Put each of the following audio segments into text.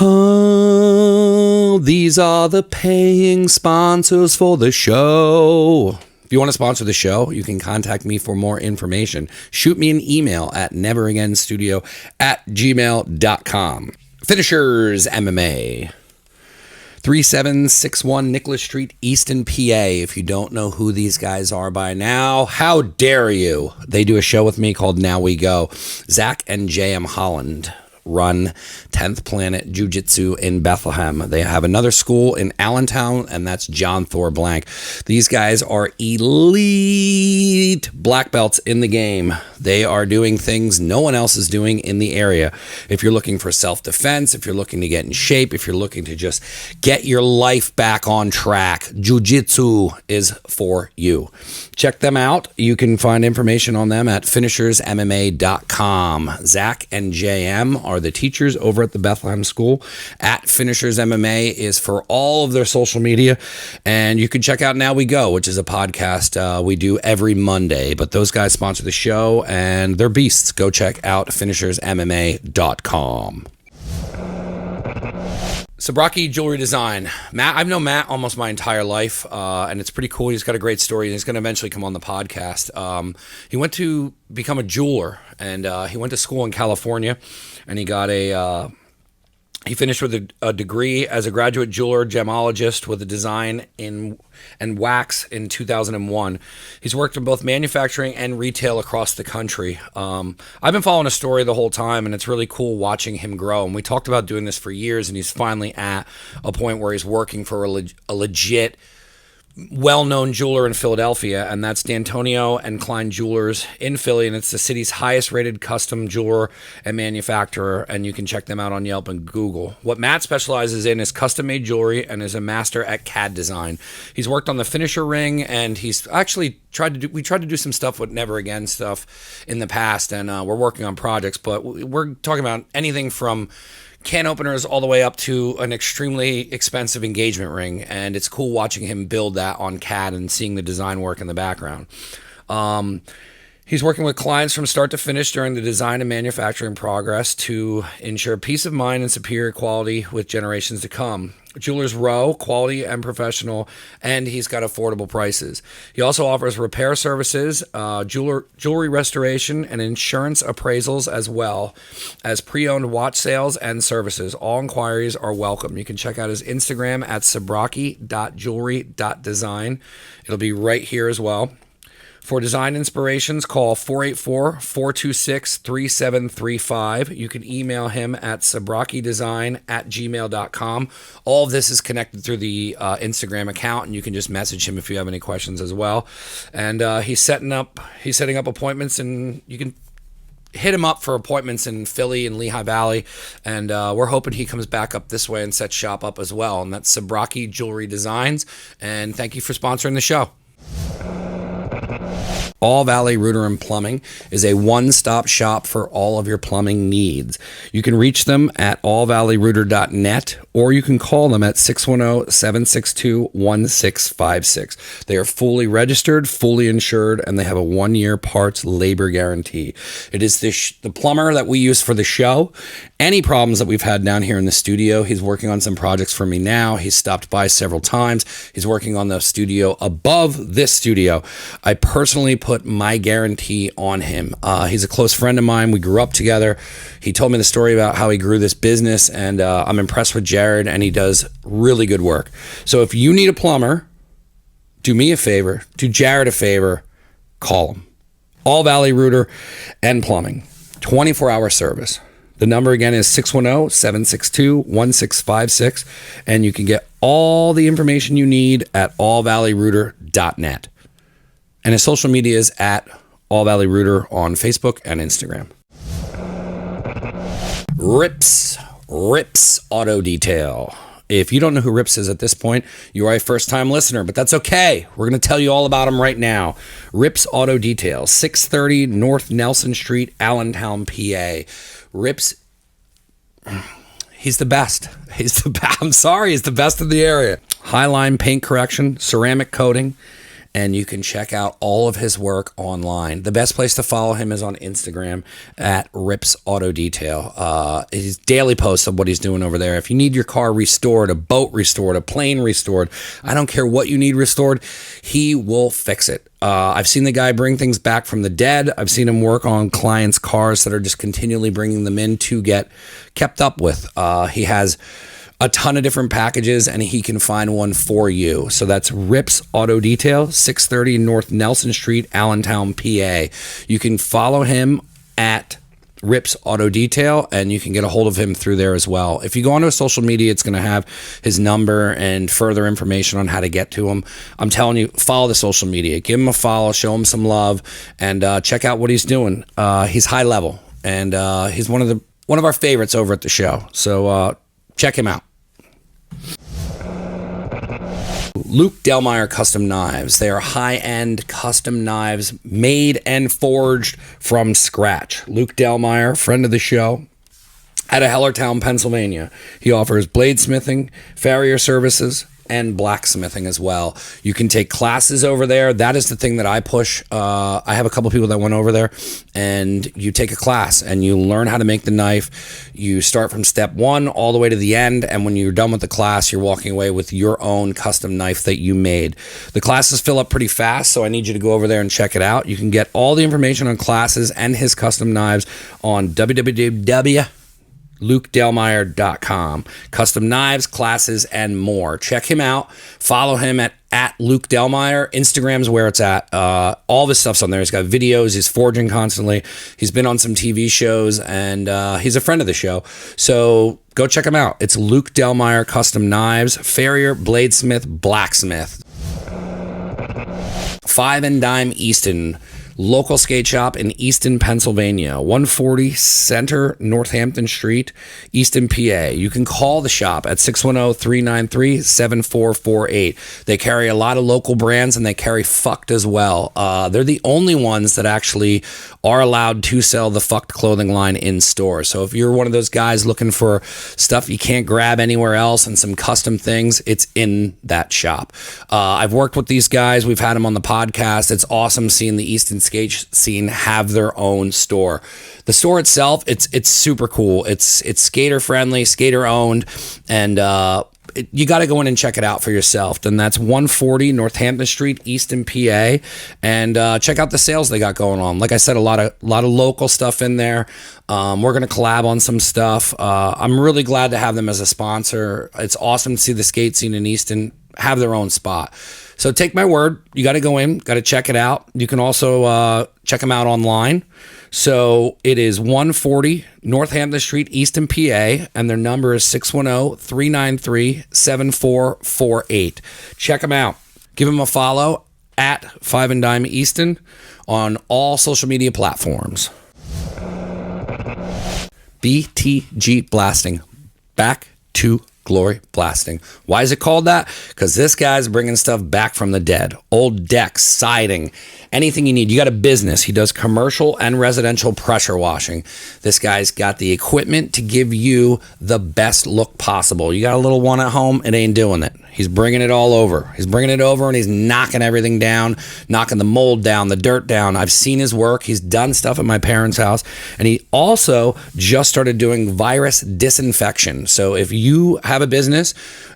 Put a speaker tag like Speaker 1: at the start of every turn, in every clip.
Speaker 1: Oh, these are the paying sponsors for the show. If you want to sponsor the show, you can contact me for more information. Shoot me an email at neveragainstudio@gmail.com. Finishers MMA. 3761 Nicholas Street, Easton, PA. If you don't know who these guys are by now, how dare you? They do a show with me called Now We Go. Zach and J.M. Holland run 10th Planet Jiu-Jitsu in Bethlehem. They have another school in Allentown, and that's John Thor Blank. These guys are elite black belts in the game. They are doing things no one else is doing in the area. If you're looking for self-defense, if you're looking to get in shape, if you're looking to just get your life back on track, Jiu-Jitsu is for you. Check them out. You can find information on them at finishersmma.com. Zach and JM are the teachers over at the Bethlehem School. At Finishers MMA is for all of their social media. And you can check out Now We Go, which is a podcast we do every Monday. But those guys sponsor the show, and they're beasts. Go check out finishersmma.com. Sabraki Jewelry Design. Matt, I've known Matt almost my entire life, and it's pretty cool. He's got a great story, and he's going to eventually come on the podcast. He went to become a jeweler, and he went to school in California, and he got he finished with a degree as a graduate jeweler gemologist with a design in and wax in 2001. He's worked in both manufacturing and retail across the country. I've been following his story the whole time, and it's really cool watching him grow. And we talked about doing this for years, and he's finally at a point where he's working for a legit, well-known jeweler in Philadelphia, and that's D'Antonio and Klein Jewelers in Philly, and it's the city's highest-rated custom jeweler and manufacturer, and you can check them out on Yelp and Google. What Matt specializes in is custom-made jewelry and is a master at CAD design. He's worked on the finisher ring, and he's actually tried to do some stuff with Never Again stuff in the past, and we're working on projects, but we're talking about anything from can openers all the way up to an extremely expensive engagement ring, and it's cool watching him build that on CAD and seeing the design work in the background. He's working with clients from start to finish during the design and manufacturing progress to ensure peace of mind and superior quality with generations to come. Jewelers Row, quality and professional, and he's got affordable prices. He also offers repair services, jewelry restoration, and insurance appraisals, as well as pre-owned watch sales and services. All inquiries are welcome. You can check out his Instagram at sabraki.jewelry.design. It'll be right here as well. For design inspirations, call 484-426-3735. You can email him at sabrakidesign@gmail.com. All of this is connected through the Instagram account, and you can just message him if you have any questions as well. And he's setting up appointments, and you can hit him up for appointments in Philly and Lehigh Valley. And we're hoping he comes back up this way and sets shop up as well. And that's Sabraki Jewelry Designs. And thank you for sponsoring the show. All Valley Rooter and Plumbing is a one-stop shop for all of your plumbing needs. You can reach them at allvalleyrooter.net, or you can call them at 610-762-1656. They are fully registered, fully insured, and they have a 1-year parts labor guarantee. It is the plumber that we use for the show. Any problems that we've had down here in the studio, he's working on some projects for me now. He's stopped by several times. He's working on the studio above this studio. I personally put my guarantee on him. He's a close friend of mine. We grew up together. He told me the story about how he grew this business, and I'm impressed with Jared, and he does really good work. So if you need a plumber, do me a favor, do Jared a favor, call him. All Valley Rooter and Plumbing, 24-hour service. The number again is 610-762-1656, and you can get all the information you need at allvalleyrooter.net. And his social media is at All Valley Rooter on Facebook and Instagram. Rips Auto Detail. If you don't know who Rips is at this point, you are a first-time listener, but that's okay. We're going to tell you all about him right now. Rips Auto Detail, 630 North Nelson Street, Allentown, PA. Rips, he's the best. He's the best in the area. Highline paint correction, ceramic coating, and you can check out all of his work online. The best place to follow him is on Instagram at Rips Auto Detail. His daily posts of what he's doing over there. If you need your car restored, a boat restored, a plane restored, I don't care what you need restored, he will fix it. I've seen the guy bring things back from the dead. I've seen him work on clients' cars that are just continually bringing them in to get kept up with. He has a ton of different packages, and he can find one for you. So that's Rips Auto Detail, 630 North Nelson Street, Allentown, PA. You can follow him at Rips Auto Detail, and you can get a hold of him through there as well. If you go onto social media, it's going to have his number and further information on how to get to him. I'm telling you, follow the social media. Give him a follow, show him some love, and check out what he's doing. He's high level, and he's one of our favorites over at the show. So check him out. Luke Delmeyer Custom Knives. They are high-end custom knives made and forged from scratch. Luke Delmeyer, friend of the show, out of Hellertown, Pennsylvania. He offers bladesmithing, farrier services, and blacksmithing as well. You can take classes over there. That is the thing that I push. I have a couple people that went over there, and you take a class and you learn how to make the knife. You start from step one all the way to the end, and when you're done with the class, you're walking away with your own custom knife that you made. The classes fill up pretty fast, so I need you to go over there and check it out. You can get all the information on classes and his custom knives on www.lukedelmeyer.com. Custom knives, classes, and more. Check him out. Follow him at Luke Delmeyer. Instagram's where it's at. All of his stuff's on there. He's got videos. He's forging constantly. He's been on some TV shows, and he's a friend of the show. So go check him out. It's Luke Delmeyer Custom Knives, farrier, bladesmith, blacksmith. Five and Dime Easton. Local skate shop in Easton, Pennsylvania, 140 Center Northampton Street, Easton, PA. You can call the shop at 610-393-7448. They carry a lot of local brands, and they carry Fucked as well. They're the only ones that actually are allowed to sell the Fucked clothing line in stores. So if you're one of those guys looking for stuff you can't grab anywhere else and some custom things, it's in that shop. I've worked with these guys. We've had them on the podcast. It's awesome seeing the Easton skate scene have their own store. The store itself, it's super cool. It's skater friendly, skater owned, and you got to go in and check it out for yourself. Then that's 140 Northampton Street, Easton, PA, and check out the sales they got going on. Like I said, a lot of local stuff in there. We're gonna collab on some stuff. I'm really glad to have them as a sponsor. It's awesome to see the skate scene in Easton have their own spot. So take my word, you got to go in, got to check it out. You can also check them out online. So it is 140 Northampton Street, Easton, PA, and their number is 610-393-7448. Check them out. Give them a follow at Five and Dime Easton on all social media platforms. BTG Blasting. Back to Glory Blasting. Why is it called that? Because this guy's bringing stuff back from the dead. Old decks, siding, anything you need. You got a business. He does commercial and residential pressure washing. This guy's got the equipment to give you the best look possible. You got a little one at home, it ain't doing it. He's bringing it all over. He's bringing it over, and he's knocking everything down, knocking the mold down, the dirt down. I've seen his work. He's done stuff at my parents' house, and he also just started doing virus disinfection. So if you have a business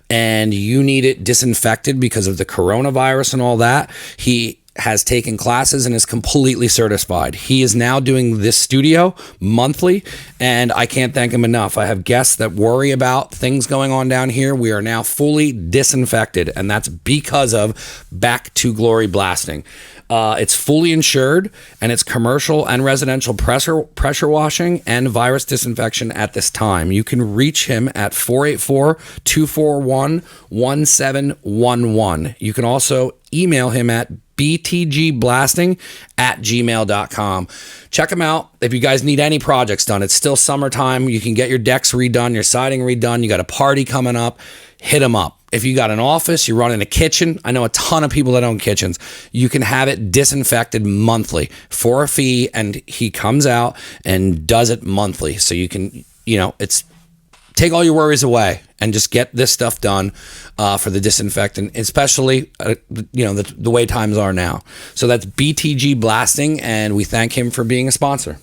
Speaker 1: and you need it disinfected because of the coronavirus and all that, he has taken classes and is completely certified. He is now doing this studio monthly, and I can't thank him enough. I have guests that worry about things going on down here. We are now fully disinfected, and that's because of Back to Glory Blasting. It's fully insured, and it's commercial and residential pressure washing and virus disinfection at this time. You can reach him at 484-241-1711. You can also email him at btgblasting@gmail.com. Check them out. If you guys need any projects done, it's still summertime. You can get your decks redone, your siding redone. You got a party coming up, hit them up. If you got an office, you're running a kitchen. I know a ton of people that own kitchens. You can have it disinfected monthly for a fee, and he comes out and does it monthly. So you can, it's take all your worries away. and just get this stuff done for the disinfectant, especially the way times are now. So that's BTG Blasting, and we thank him for being a sponsor.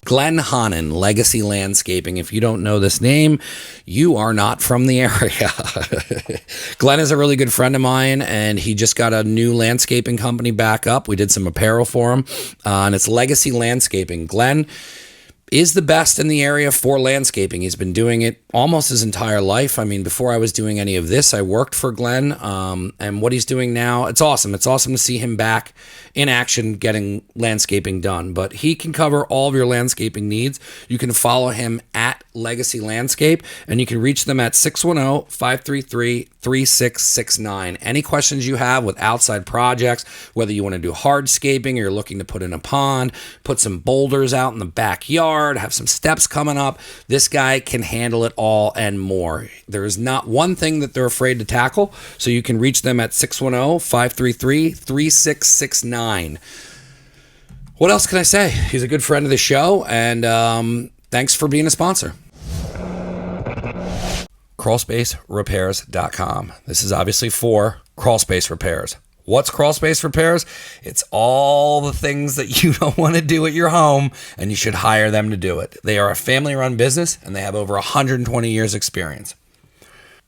Speaker 1: Glenn Honan, Legacy Landscaping. If you don't know this name, you are not from the area. Glenn is a really good friend of mine, and he just got a new landscaping company back up. We did some apparel for him, and it's Legacy Landscaping. Glenn is the best in the area for landscaping. He's been doing it almost his entire life. I mean, before I was doing any of this, I worked for Glenn, and what he's doing now, it's awesome. It's awesome to see him back in action getting landscaping done. But he can cover all of your landscaping needs. You can follow him at Legacy Landscape, and you can reach them at 610-533-3669. Any questions you have with outside projects, whether you want to do hardscaping or you're looking to put in a pond, put some boulders out in the backyard, have some steps coming up, this guy can handle it all and more. There is not one thing that they're afraid to tackle, so you can reach them at 610-533-3669. What else can I say? He's a good friend of the show, and thanks for being a sponsor. Crawlspacerepairs.com. This is obviously for crawlspace repairs. What's crawlspace repairs? It's all the things that you don't want to do at your home, and you should hire them to do it. They are a family-run business, and they have over 120 years experience.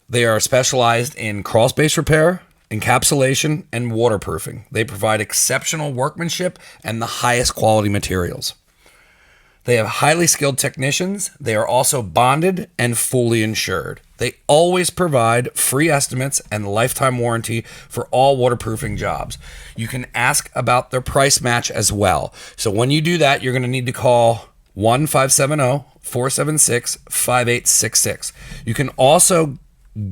Speaker 1: They are specialized in crawlspace repair, encapsulation, and waterproofing. They provide exceptional workmanship and the highest quality materials. They have highly skilled technicians. They are also bonded and fully insured. They always provide free estimates and lifetime warranty for all waterproofing jobs. You can ask about their price match as well. So when you do that, you're going to need to call 1-570-476-5866. You can also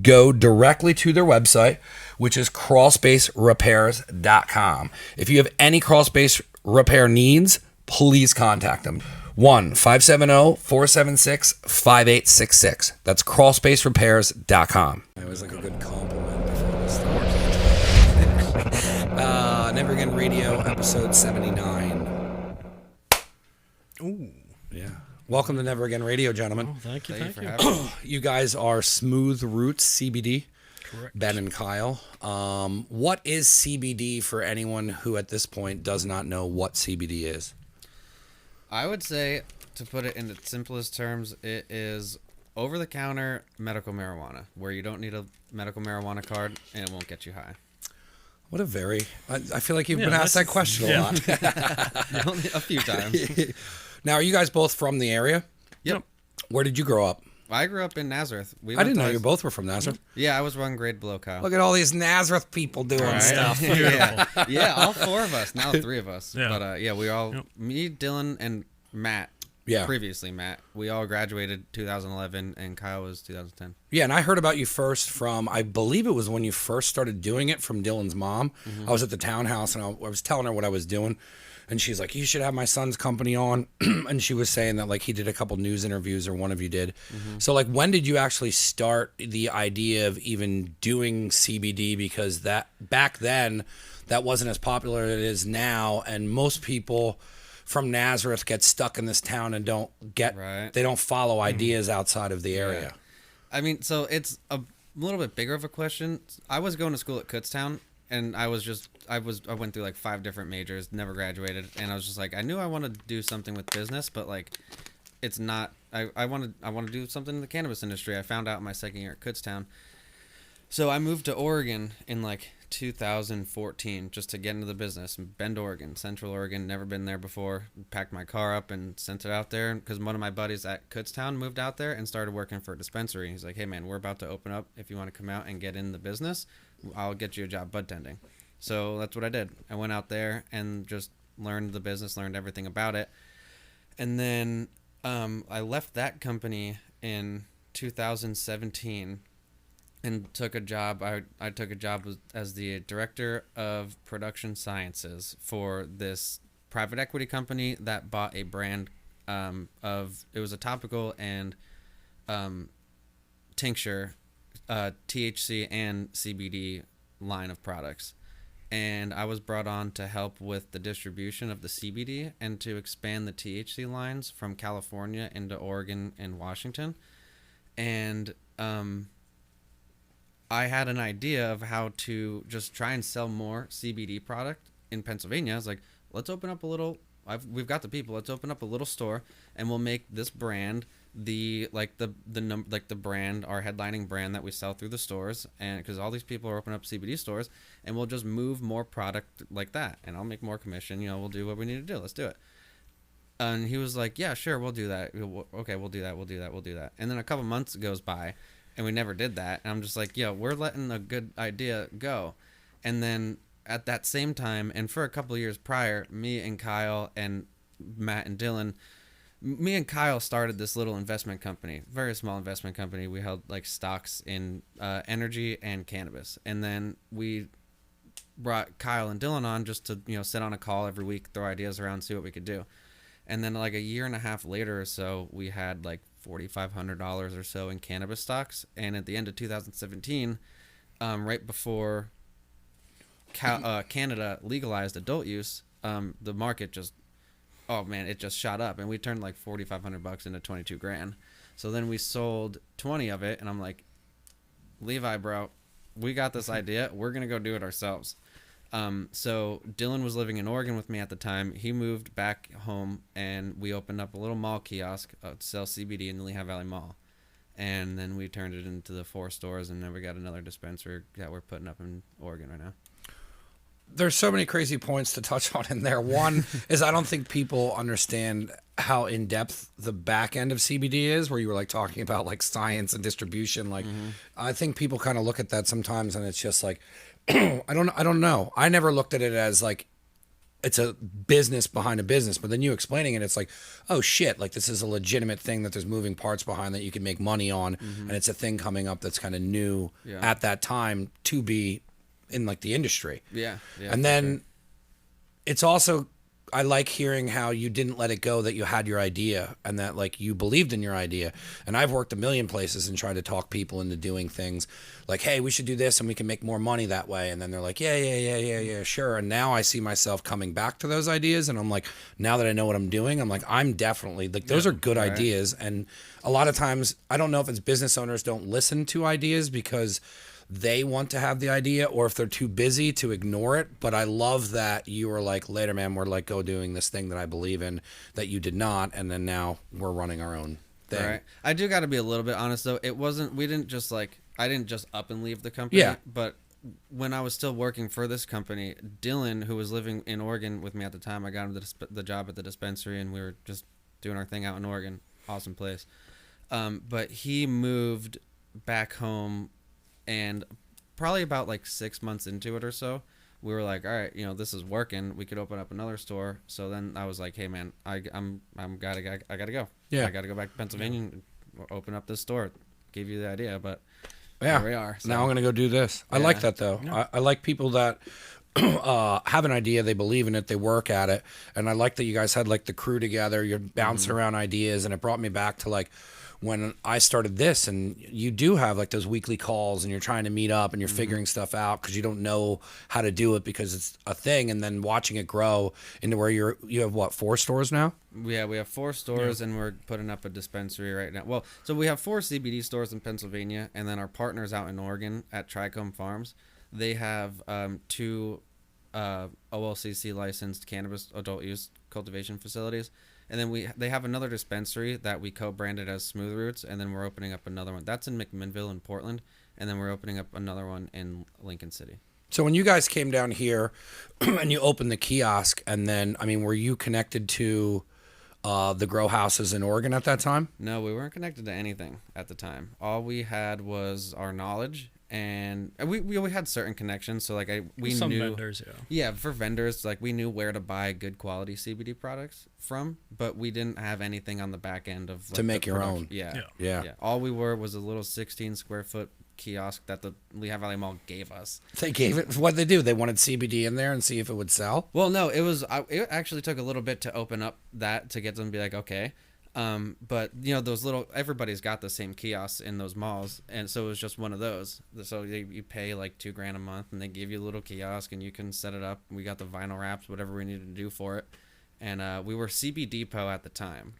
Speaker 1: go directly to their website, which is crawlspacerepairs.com. If you have any crawlspace repair needs, please contact them. 1-570-476-5866. That's crawlspacerepairs.com. It was like a good compliment before we start. Never Again Radio, episode 79.
Speaker 2: Ooh.
Speaker 1: Yeah. Welcome to Never Again Radio, gentlemen.
Speaker 2: Oh, thank you
Speaker 3: for having me.
Speaker 1: You guys are Smooth Roots CBD.
Speaker 2: Correct.
Speaker 1: Ben and Kyle. What is CBD for anyone who at this point does not know what CBD is?
Speaker 3: I would say, to put it in its simplest terms, it is over-the-counter medical marijuana, where you don't need a medical marijuana card and it won't get you high.
Speaker 1: What a very... I feel like you've been asked that question a lot.
Speaker 3: A few times.
Speaker 1: Now, are you guys both from the area?
Speaker 3: Yep.
Speaker 1: Where did you grow up?
Speaker 3: I grew up in Nazareth.
Speaker 1: I didn't know you both were from Nazareth.
Speaker 3: Yeah, I was 1 grade below Kyle.
Speaker 1: Look at all these Nazareth people doing stuff.
Speaker 3: Yeah, all 4 of us. Now 3 of us.
Speaker 2: Yeah.
Speaker 3: But we all, me, Dylan, and Matt.
Speaker 1: Yeah.
Speaker 3: Previously, Matt. We all graduated 2011, and Kyle was 2010.
Speaker 1: Yeah, and I heard about you first from, I believe it was when you first started doing it, from Dylan's mom. I was at the townhouse, and I was telling her what I was doing, and she's like, you should have my son's company on. And she was saying that, like, he did a couple news interviews, or one of you did. So, like, when did you actually start the idea of even doing CBD? Because that back then, that wasn't as popular as it is now, and most people from Nazareth get stuck in this town and they don't follow ideas outside of the area.
Speaker 3: Yeah. I mean, so it's a little bit bigger of a question. I was going to school at Kutztown, and I went through like 5 different majors, never graduated, and I was just like, I knew I wanted to do something with business, but like, it's not. I want to do something in the cannabis industry. I found out my second year at Kutztown, so I moved to Oregon in like 2014 just to get into the business. Bend, Oregon, Central Oregon, never been there before. Packed my car up and sent it out there because one of my buddies at Kutztown moved out there and started working for a dispensary. He's like, hey man, we're about to open up. If you want to come out and get in the business, I'll get you a job bud tending. So that's what I did. I went out there and just learned the business, learned everything about it. And then I left that company in 2017 and took a job. I took a job as the director of production sciences for this private equity company that bought a brand it was a topical and tincture, THC and CBD line of products. And I was brought on to help with the distribution of the CBD and to expand the THC lines from California into Oregon and Washington. and I had an idea of how to just try and sell more CBD product in Pennsylvania. I was like, let's open up a little. We've got the people. Let's open up a little store, and we'll make this brand the brand, our headlining brand that we sell through the stores, and because all these people are opening up CBD stores, and we'll just move more product like that, and I'll make more commission. We'll do what we need to do. Let's do it. And he was like, yeah, sure, we'll do that. Okay, we'll do that. And then a couple months goes by, and we never did that. And I'm just like, we're letting a good idea go. And then at that same time, and for a couple of years prior, me and Kyle and Matt and Dylan, me and Kyle started this little investment company, very small investment company. We held like stocks in energy and cannabis. And then we brought Kyle and Dylan on just to, sit on a call every week, throw ideas around, see what we could do. And then like a year and a half later or so, we had like $4,500 or so in cannabis stocks. And at the end of 2017, right before Canada legalized adult use, the market just, it just shot up. And we turned like $4,500 into 22 grand. So then we sold 20 of it. And I'm like, Levi, bro, we got this idea. We're going to go do it ourselves. So Dylan was living in Oregon with me at the time. He moved back home, and we opened up a little mall kiosk to sell CBD in the Lehigh Valley Mall. And then we turned it into the 4 stores, and then we got another dispensary that we're putting up in Oregon right now.
Speaker 1: There's so many crazy points to touch on in there. One is I don't think people understand how in depth the back end of CBD is, where you were like talking about like science and distribution. Like, I think people kind of look at that sometimes, and it's just like, I don't know. I never looked at it as like it's a business behind a business, but then you explaining it, it's like, oh shit, like this is a legitimate thing that there's moving parts behind that you can make money on, and it's a thing coming up that's kind of new at that time to be in like the industry.
Speaker 3: Yeah.
Speaker 1: And then it's also, I like hearing how you didn't let it go, that you had your idea and that like you believed in your idea. And I've worked a million places and tried to talk people into doing things like, hey, we should do this and we can make more money that way. And then they're like, yeah, sure. And now I see myself coming back to those ideas. And I'm like, now that I know what I'm doing, I'm like, I'm definitely like, those are good ideas. And a lot of times, I don't know if it's business owners don't listen to ideas because they want to have the idea or if they're too busy to ignore it. But I love that you were like, later, man, we're like, go doing this thing that I believe in that you did not. And then now we're running our own thing.
Speaker 3: Right. I do got to be a little bit honest though. I didn't just up and leave the company.
Speaker 1: Yeah.
Speaker 3: But when I was still working for this company, Dylan, who was living in Oregon with me at the time, I got him the job at the dispensary, and we were just doing our thing out in Oregon. Awesome place. But he moved back home, and probably about like 6 months into it or so, we were like, all right, this is working. We could open up another store. So then I was like, hey man, I gotta go.
Speaker 1: Yeah.
Speaker 3: I gotta go back to Pennsylvania and open up this store. Gave you the idea, but
Speaker 1: yeah,
Speaker 3: here we are. So.
Speaker 1: Now I'm going to go do this. I like that though. Yeah. I like people that have an idea, they believe in it, they work at it. And I like that you guys had like the crew together, you're bouncing around ideas, and it brought me back to like when I started this, and you do have like those weekly calls and you're trying to meet up and you're figuring stuff out because you don't know how to do it because it's a thing, and then watching it grow into where you have what, 4 stores now?
Speaker 3: Yeah, we have 4 stores and we're putting up a dispensary right now. Well, so we have 4 CBD stores in Pennsylvania, and then our partners out in Oregon at Trichome Farms, they have 2 OLCC licensed cannabis adult use cultivation facilities. And then they have another dispensary that we co-branded as Smooth Roots, and then we're opening up another one. That's in McMinnville in Portland, and then we're opening up another one in Lincoln City.
Speaker 1: So when you guys came down here and you opened the kiosk, and then, I mean, were you connected to the grow houses in Oregon at that time?
Speaker 3: No, we weren't connected to anything at the time. All we had was our knowledge, and we had certain connections. So like we
Speaker 2: some
Speaker 3: knew
Speaker 2: vendors,
Speaker 3: for vendors, like we knew where to buy good quality CBD products from, but we didn't have anything on the back end of like,
Speaker 1: to make your own.
Speaker 3: Yeah. All we were was a little 16 square foot kiosk that the Lehigh Valley Mall gave us.
Speaker 1: They gave it. What'd they do? They wanted CBD in there and see if it would sell?
Speaker 3: Well, no, it actually took a little bit to open up that to get them to be like, okay. But those little, everybody's got the same kiosks in those malls, and so it was just one of those. So you pay like $2,000 a month, and they give you a little kiosk, and you can set it up. We got the vinyl wraps, whatever we needed to do for it, and we were CB Depot at the time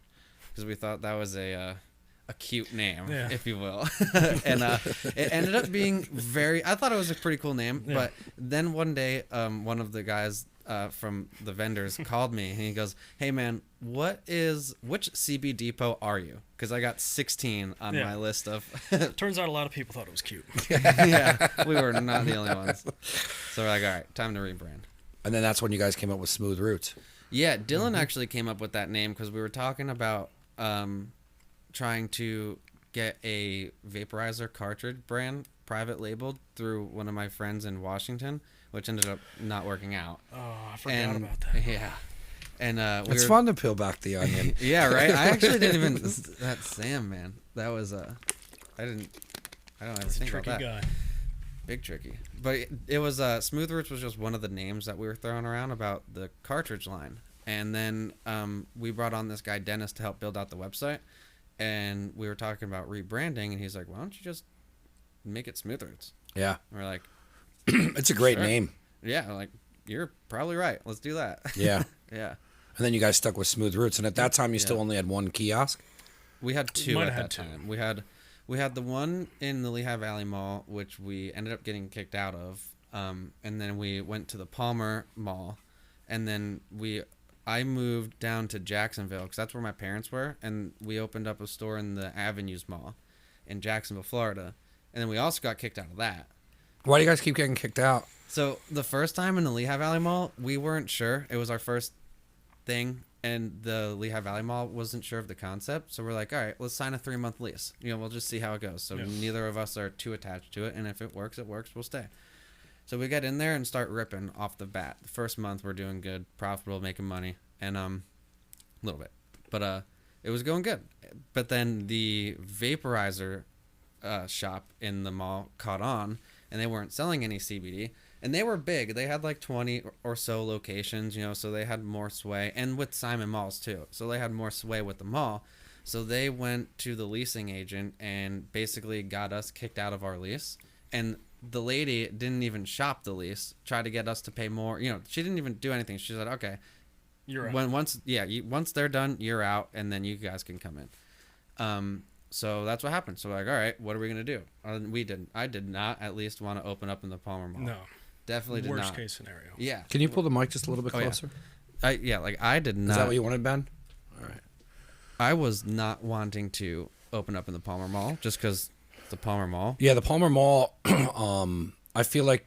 Speaker 3: because we thought that was a a cute name,
Speaker 2: Yeah.
Speaker 3: if you will. And it ended up being I thought it was a pretty cool name.
Speaker 2: Yeah.
Speaker 3: But then one day, one of the guys from the vendors called me and he goes, "Hey man, which CB depot are you? Because I got 16 on
Speaker 2: Yeah.
Speaker 3: my list of."
Speaker 2: Turns out a lot of people thought it was cute.
Speaker 3: Yeah, we were not the only ones. So we're like, all right, time to rebrand.
Speaker 1: And then that's when you guys came up with Smooth Roots.
Speaker 3: Yeah, Dylan actually came up with that name because we were talking about trying to get a vaporizer cartridge brand private labeled through one of my friends in Washington, which ended up not working out.
Speaker 2: Oh, I forgot about that.
Speaker 3: Yeah. And
Speaker 1: It's fun to peel back the onion.
Speaker 3: Yeah, right. I actually didn't even that's Sam, man. That was I don't ever think about
Speaker 2: Tricky
Speaker 3: that.
Speaker 2: guy.
Speaker 3: Big tricky. But it was Smooth Roots was just one of the names that we were throwing around about the cartridge line. And then we brought on this guy Dennis to help build out the website, and we were talking about rebranding, and he's like, "Why don't you just make it Smooth Roots?"
Speaker 1: Yeah.
Speaker 3: And we're like,
Speaker 1: It's a great
Speaker 3: Sure.
Speaker 1: name.
Speaker 3: "Yeah, like you're probably right. Let's do that."
Speaker 1: Yeah.
Speaker 3: Yeah.
Speaker 1: And then you guys stuck with Smooth Roots. And at that time, you still
Speaker 3: Yeah.
Speaker 1: only had one kiosk?
Speaker 3: We had two
Speaker 2: Might
Speaker 3: at
Speaker 2: have
Speaker 3: that
Speaker 2: had two.
Speaker 3: time. We had the one in the Lehigh Valley Mall, which we ended up getting kicked out of, and then we went to the Palmer Mall, and then I moved down to Jacksonville because that's where my parents were, and we opened up a store in the Avenues Mall in Jacksonville, Florida, and then we also got kicked out of that.
Speaker 1: Why do you guys keep getting kicked out?
Speaker 3: So the first time in the Lehigh Valley Mall, we weren't sure. It was our first thing, and the Lehigh Valley Mall wasn't sure of the concept. So we're like, all right, let's sign a 3-month lease. We'll just see how it goes. So
Speaker 2: Yeah.
Speaker 3: neither of us are too attached to it, and if it works, we'll stay. So we get in there and start ripping off the bat. The first month we're doing good, profitable, making money, and a little bit, but it was going good. But then the vaporizer shop in the mall caught on, and they weren't selling any CBD. And they were big. They had like 20 or so locations, so they had more sway. And with Simon Malls, too. So they had more sway with the mall. So they went to the leasing agent and basically got us kicked out of our lease. And the lady didn't even shop the lease, tried to get us to pay more. She didn't even do anything. She said, okay,
Speaker 2: You're right.
Speaker 3: once they're done, you're out, and then you guys can come in. So that's what happened. So we're like, all right, what are we going to do? I did not at least want to open up in the Palmer Mall.
Speaker 2: No.
Speaker 3: Definitely did not.
Speaker 2: Worst case scenario.
Speaker 3: Yeah.
Speaker 1: Can you pull the mic just a little bit
Speaker 3: Oh, yeah.
Speaker 1: closer?
Speaker 3: I did not.
Speaker 1: Is that what you wanted, Ben? All right.
Speaker 3: I was not wanting to open up in the Palmer Mall just because the Palmer Mall.
Speaker 1: Yeah, the Palmer Mall, I feel like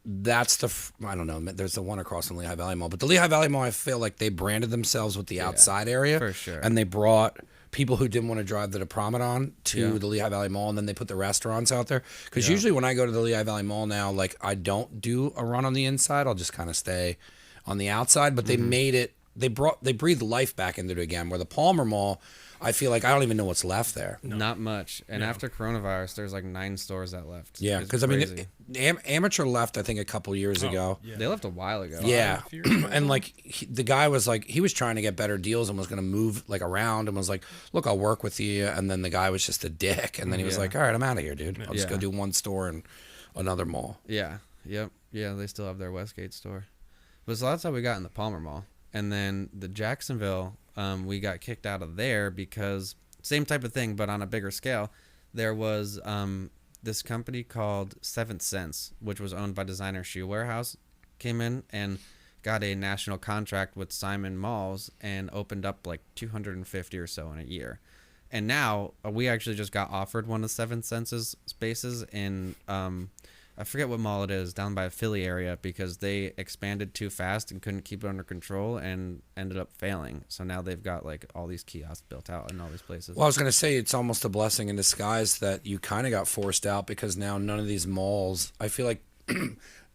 Speaker 1: that's I don't know, there's the one across from Lehigh Valley Mall. But the Lehigh Valley Mall, I feel like they branded themselves with the outside area.
Speaker 3: for sure.
Speaker 1: And they brought people who didn't want to drive to the Promenade to
Speaker 3: Yeah.
Speaker 1: the Lehigh Valley Mall, and then they put the restaurants out there. Because usually when I go to the Lehigh Valley Mall now, like I don't do a run on the inside. I'll just kind of stay on the outside. But they made it, they breathed life back into it again. Where the Palmer Mall, I feel like I don't even know what's left there.
Speaker 3: Not much. And after coronavirus, there's like 9 stores that left.
Speaker 1: Yeah,
Speaker 3: It's
Speaker 1: because I mean,
Speaker 3: crazy.
Speaker 1: Amateur left I think a couple years ago.
Speaker 2: Yeah.
Speaker 3: They left a while ago.
Speaker 1: Yeah,
Speaker 2: 5 years ago?
Speaker 1: and like the guy was like, he was trying to get better deals and was going to move like around and was like, look, I'll work with you. And then the guy was just a dick. And then he was
Speaker 3: Yeah.
Speaker 1: like, all right, I'm out of here, dude. I'll just go
Speaker 3: Yeah.
Speaker 1: do one store and another mall.
Speaker 3: Yeah. Yep. Yeah, they still have their Westgate store. But so that's how we got in the Palmer Mall. And then the Jacksonville, we got kicked out of there because same type of thing, but on a bigger scale. There was this company called Seventh Sense, which was owned by Designer Shoe Warehouse, came in and got a national contract with Simon Malls and opened up like 250 or so in a year. And now we actually just got offered one of Seventh Sense's spaces in I forget what mall it is, down by a Philly area, because they expanded too fast and couldn't keep it under control and ended up failing. So now they've got like all these kiosks built out in all these places.
Speaker 1: Well, I was going to say it's almost a blessing in disguise that you kind of got forced out because now none of these malls, I feel like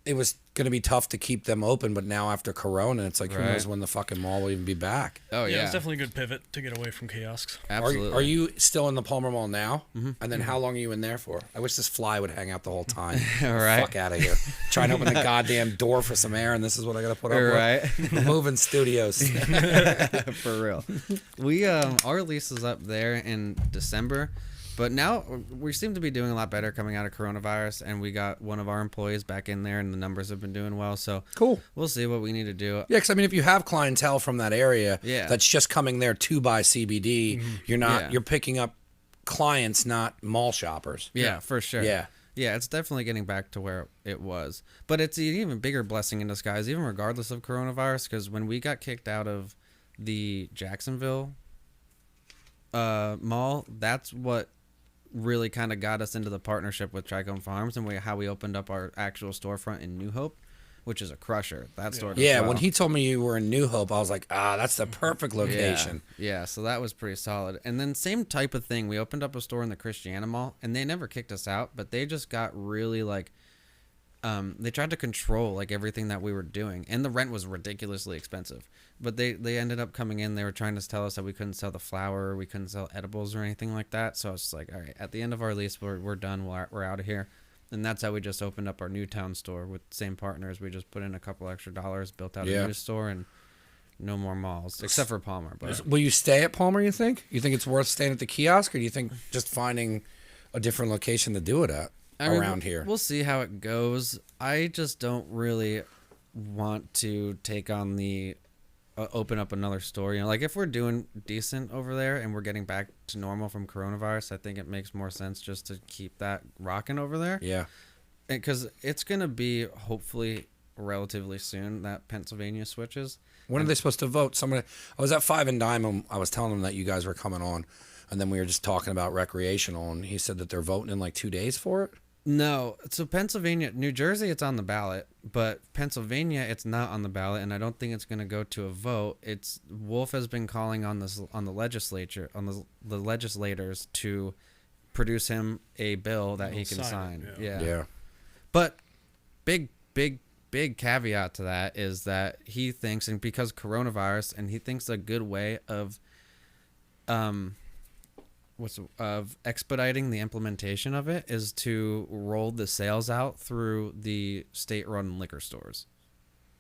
Speaker 1: it was going to be tough to keep them open, but now after Corona, it's like who
Speaker 3: Right.
Speaker 1: knows when the fucking mall will even be back.
Speaker 3: Oh
Speaker 2: Yeah,
Speaker 3: yeah,
Speaker 2: it's definitely a good pivot to get away from kiosks.
Speaker 3: absolutely.
Speaker 1: Are you still in the Palmer Mall now? Mm-hmm. And then how long are you in there for? I wish this fly would hang out the whole time.
Speaker 3: Right.
Speaker 1: Fuck out of here. Trying to open the goddamn door for some air, and this is what I got to put up
Speaker 3: Right.
Speaker 1: with. We're moving studios.
Speaker 3: For real. We our lease is up there in December, but now we seem to be doing a lot better coming out of coronavirus, and we got one of our employees back in there, and the numbers have been doing well. So
Speaker 1: Cool.
Speaker 3: we'll see what we need to do.
Speaker 1: Yeah, because I mean, if you have clientele from that area
Speaker 3: Yeah.
Speaker 1: that's just coming there to buy CBD, you're not
Speaker 3: Yeah.
Speaker 1: you're picking up clients, not mall shoppers.
Speaker 3: Yeah, for sure.
Speaker 1: Yeah.
Speaker 3: Yeah, it's definitely getting back to where it was. But it's an even bigger blessing in disguise, even regardless of coronavirus, because when we got kicked out of the Jacksonville mall, that's what really kind of got us into the partnership with Trichome Farms and how we opened up our actual storefront in New Hope, which is a crusher. That store does well.
Speaker 1: When he told me you were in New Hope, I was like, that's the perfect location.
Speaker 3: Yeah, so that was pretty solid. And then same type of thing. We opened up a store in the Christiana Mall, and they never kicked us out, but they just got really like, they tried to control like everything that we were doing, and the rent was ridiculously expensive. But they ended up coming in. They were trying to tell us that we couldn't sell the flower, we couldn't sell edibles or anything like that. So I was just like, all right, at the end of our lease, we're done. We're out of here. And that's how we just opened up our Newtown store with same partners. We just put in a couple extra dollars, built out a new store, and no more malls except for Palmer. But
Speaker 1: will you stay at Palmer? You think it's worth staying at the kiosk, or do you think just finding a different location to do it at around here?
Speaker 3: We'll see how it goes. I just don't really want to take on the open up another store. You know, like if we're doing decent over there and we're getting back to normal from coronavirus, I think it makes more sense just to keep that rocking over there.
Speaker 1: Yeah.
Speaker 3: Because it's going to be hopefully relatively soon that Pennsylvania switches.
Speaker 1: When are they supposed to vote? I was at Five and Dime and I was telling them that you guys were coming on, and then we were just talking about recreational, and he said that they're voting in like 2 days for it.
Speaker 3: No, so Pennsylvania, New Jersey, it's on the ballot, but Pennsylvania, it's not on the ballot, and I don't think it's going to go to a vote. Wolf has been calling on the legislature, on the legislators to produce him a bill that he can sign. Yeah. But big caveat to that is that he thinks, and because coronavirus, and he thinks a good way of expediting the implementation of it is to roll the sales out through the state-run liquor stores.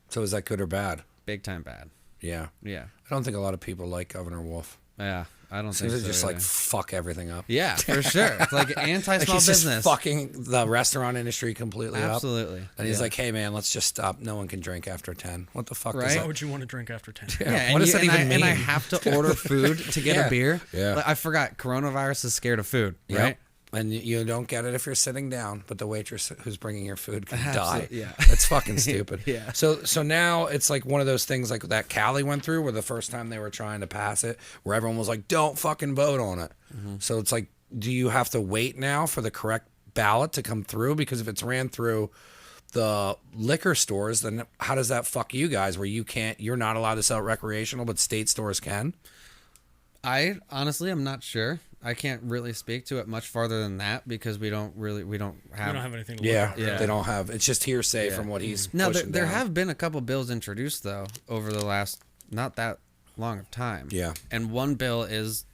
Speaker 1: So is that good or bad?
Speaker 3: Big time bad.
Speaker 1: Yeah.
Speaker 3: Yeah.
Speaker 1: I don't think a lot of people like Governor Wolf.
Speaker 3: Yeah, I don't think so.
Speaker 1: It's just like fuck everything up.
Speaker 3: Yeah, for sure. It's like anti-small
Speaker 1: he's
Speaker 3: business.
Speaker 1: Just fucking the restaurant industry completely up.
Speaker 3: Absolutely.
Speaker 1: And he's like, hey man, let's just stop. No one can drink after 10. What the fuck?
Speaker 3: Right?
Speaker 2: Why would you want to drink after 10?
Speaker 3: Yeah,
Speaker 1: what does that even mean?
Speaker 3: And I have to order food to get a beer.
Speaker 1: Yeah.
Speaker 3: Like, I forgot coronavirus is scared of food, right?
Speaker 1: Yep. And you don't get it if you're sitting down, but the waitress who's bringing your food can die.
Speaker 3: Yeah.
Speaker 1: It's fucking stupid.
Speaker 3: Yeah.
Speaker 1: So now it's like one of those things like that Cali went through where the first time they were trying to pass it, where everyone was like, don't fucking vote on it. Mm-hmm. So it's like, do you have to wait now for the correct ballot to come through? Because if it's ran through the liquor stores, then how does that fuck you guys where you're not allowed to sell recreational, but state stores can?
Speaker 3: I honestly am not sure. I can't really speak to it much farther than that because we don't have
Speaker 2: anything to look at.
Speaker 1: Yeah, they don't have. It's just hearsay from what he's
Speaker 3: now.
Speaker 1: Pushing
Speaker 3: There
Speaker 1: down.
Speaker 3: have been a couple bills introduced though over the last not that long of time.
Speaker 1: Yeah,
Speaker 3: and one bill is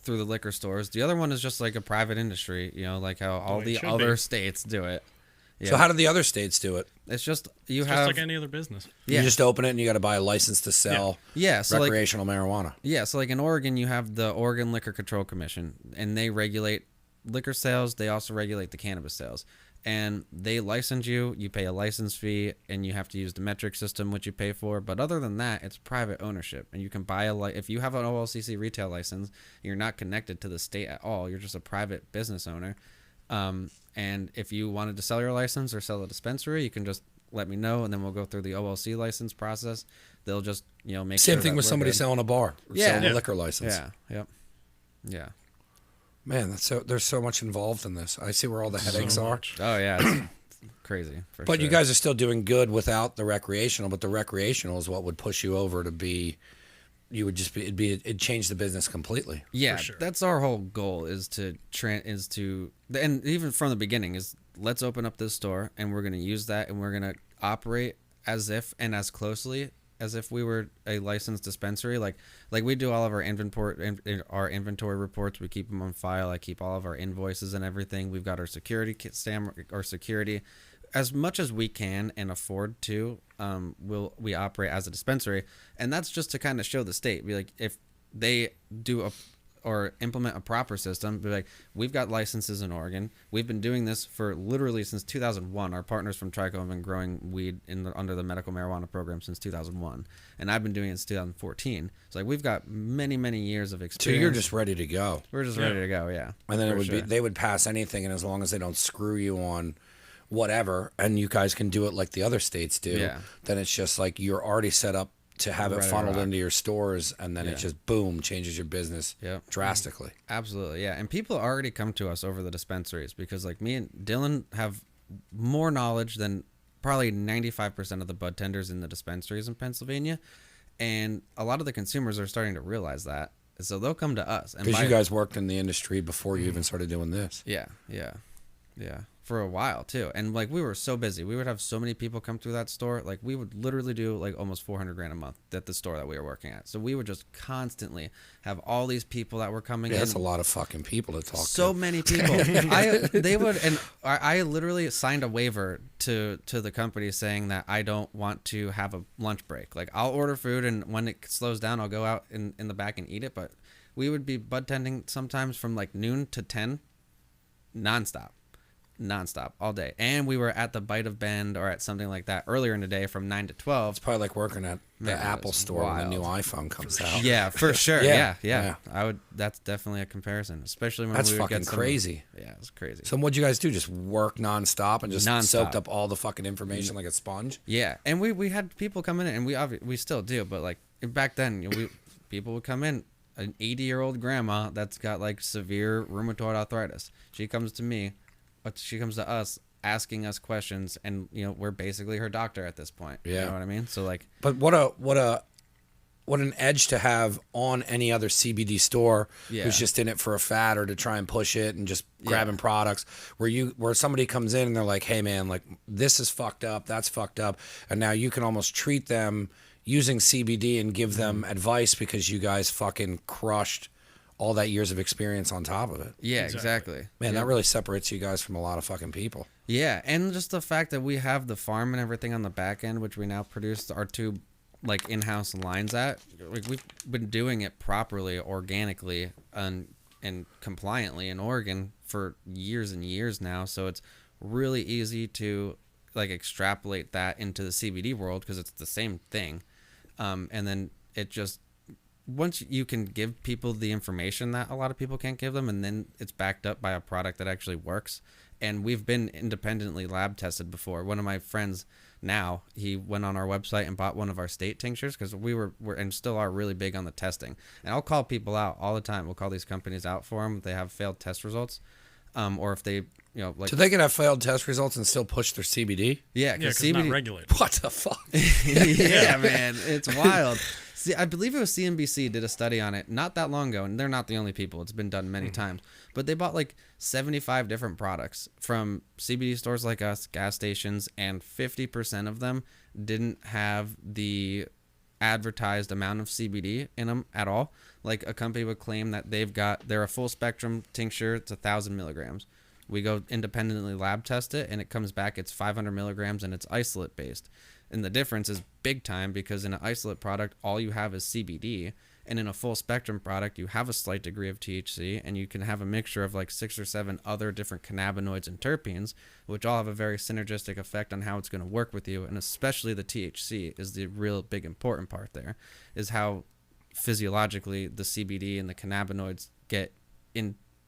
Speaker 3: through the liquor stores. The other one is just like a private industry. You know, like how all the other states do it. Yeah.
Speaker 1: So how do the other states do it?
Speaker 3: It's just
Speaker 2: just like any other business.
Speaker 3: Yeah.
Speaker 1: You just open it and you got to buy a license to sell
Speaker 3: so
Speaker 1: recreational marijuana.
Speaker 3: Yeah, so like in Oregon, you have the Oregon Liquor Control Commission, and they regulate liquor sales. They also regulate the cannabis sales. And they license you, you pay a license fee, and you have to use the metric system, which you pay for. But other than that, it's private ownership. And you can buy if you have an OLCC retail license, you're not connected to the state at all. You're just a private business owner. And if you wanted to sell your license or sell a dispensary, you can just let me know, and then we'll go through the OLC license process. They'll just, make
Speaker 1: Same
Speaker 3: sure
Speaker 1: thing with somebody selling a bar, selling a liquor license.
Speaker 3: Yeah, yep. Yeah.
Speaker 1: Man, there's so much involved in this. I see where all the headaches are.
Speaker 3: Oh, yeah, it's crazy.
Speaker 1: But you guys are still doing good without the recreational, but the recreational is what would push you over to be... You would just it'd change the business completely.
Speaker 3: Yeah,
Speaker 2: for sure.
Speaker 3: That's our whole goal is to and even from the beginning is let's open up this store and we're going to use that and we're going to operate as if and as closely as if we were a licensed dispensary. Like we do all of our inventory reports. We keep them on file. I keep all of our invoices and everything. We've got our security as much as we can and afford to. We operate as a dispensary, and that's just to kind of show the state. Be like, if they do or implement a proper system. Be like, we've got licenses in Oregon. We've been doing this for literally since 2001. Our partners from Trico have been growing weed under the medical marijuana program since 2001, and I've been doing it since 2014. It's like we've got many, many years of experience.
Speaker 1: So you're just ready to go.
Speaker 3: We're just ready to go, yeah.
Speaker 1: And then they would pass anything, and as long as they don't screw you on whatever, and you guys can do it like the other states do, then it's just like you're already set up to have it funneled into your stores, and then it just boom changes your business drastically.
Speaker 3: Absolutely, yeah. And people already come to us over the dispensaries because like me and Dylan have more knowledge than probably 95% of the bud tenders in the dispensaries in Pennsylvania, and a lot of the consumers are starting to realize that, so they'll come to us.
Speaker 1: Because you guys worked in the industry before you even started doing this.
Speaker 3: Yeah. For a while too, and like we were so busy, we would have so many people come through that store. Like we would literally do like almost $400,000 a month at the store that we were working at. So we would just constantly have all these people that were coming in.
Speaker 1: That's a lot of fucking people to talk to.
Speaker 3: So many people. I literally signed a waiver to the company saying that I don't want to have a lunch break. Like I'll order food, and when it slows down, I'll go out in the back and eat it. But we would be bud tending sometimes from like noon to 10, nonstop all day. And we were at the Bite of Bend or at something like that earlier in the day from 9 to 12.
Speaker 1: It's probably like working at the Apple store when the new iPhone comes out.
Speaker 3: Yeah, for sure. Yeah. That's definitely a comparison, especially when
Speaker 1: that's
Speaker 3: we would
Speaker 1: fucking
Speaker 3: get some,
Speaker 1: crazy.
Speaker 3: Yeah, it's crazy.
Speaker 1: So what'd you guys do? Just work nonstop and just soaked up all the fucking information like a sponge?
Speaker 3: Yeah, and we had people come in, and we still do, but like back then, people would come in, an 80-year-old grandma that's got like severe rheumatoid arthritis. She comes to us asking us questions, and we're basically her doctor at this point.
Speaker 1: Yeah.
Speaker 3: You know what I mean? So like,
Speaker 1: but what an edge to have on any other CBD store who's just in it for a fad or to try and push it and just grabbing products where somebody comes in and they're like, hey man, like this is fucked up, that's fucked up, and now you can almost treat them using CBD and give them advice because you guys fucking crushed all that years of experience on top of it.
Speaker 3: Yeah, exactly.
Speaker 1: Man, that really separates you guys from a lot of fucking people.
Speaker 3: Yeah, and just the fact that we have the farm and everything on the back end, which we now produce our two like in-house lines at. Like, we've been doing it properly, organically, and compliantly in Oregon for years and years now. So it's really easy to like extrapolate that into the CBD world because it's the same thing. And then it just, once you can give people the information that a lot of people can't give them, and then it's backed up by a product that actually works. And we've been independently lab tested before. One of my friends now, he went on our website and bought one of our state tinctures because we're and still are really big on the testing. And I'll call people out all the time. We'll call these companies out for them if they have failed test results, or if they, like.
Speaker 1: So they can have failed test results and still push their CBD?
Speaker 3: Yeah, because
Speaker 2: CBD, it's not regulated.
Speaker 1: What the fuck?
Speaker 3: Yeah, man, it's wild. See, I believe it was CNBC did a study on it not that long ago, and they're not the only people. It's been done many times. But they bought like 75 different products from CBD stores like us, gas stations, and 50% of them didn't have the advertised amount of CBD in them at all. Like a company would claim that they're a full spectrum tincture, it's 1,000 milligrams. We go independently lab test it, and it comes back it's 500 milligrams, and it's isolate based. And the difference is big time because in an isolate product, all you have is CBD. And in a full spectrum product, you have a slight degree of THC, and you can have a mixture of like 6 or 7 other different cannabinoids and terpenes, which all have a very synergistic effect on how it's going to work with you. And especially the THC is the real big important part there, is how physiologically the CBD and the cannabinoids get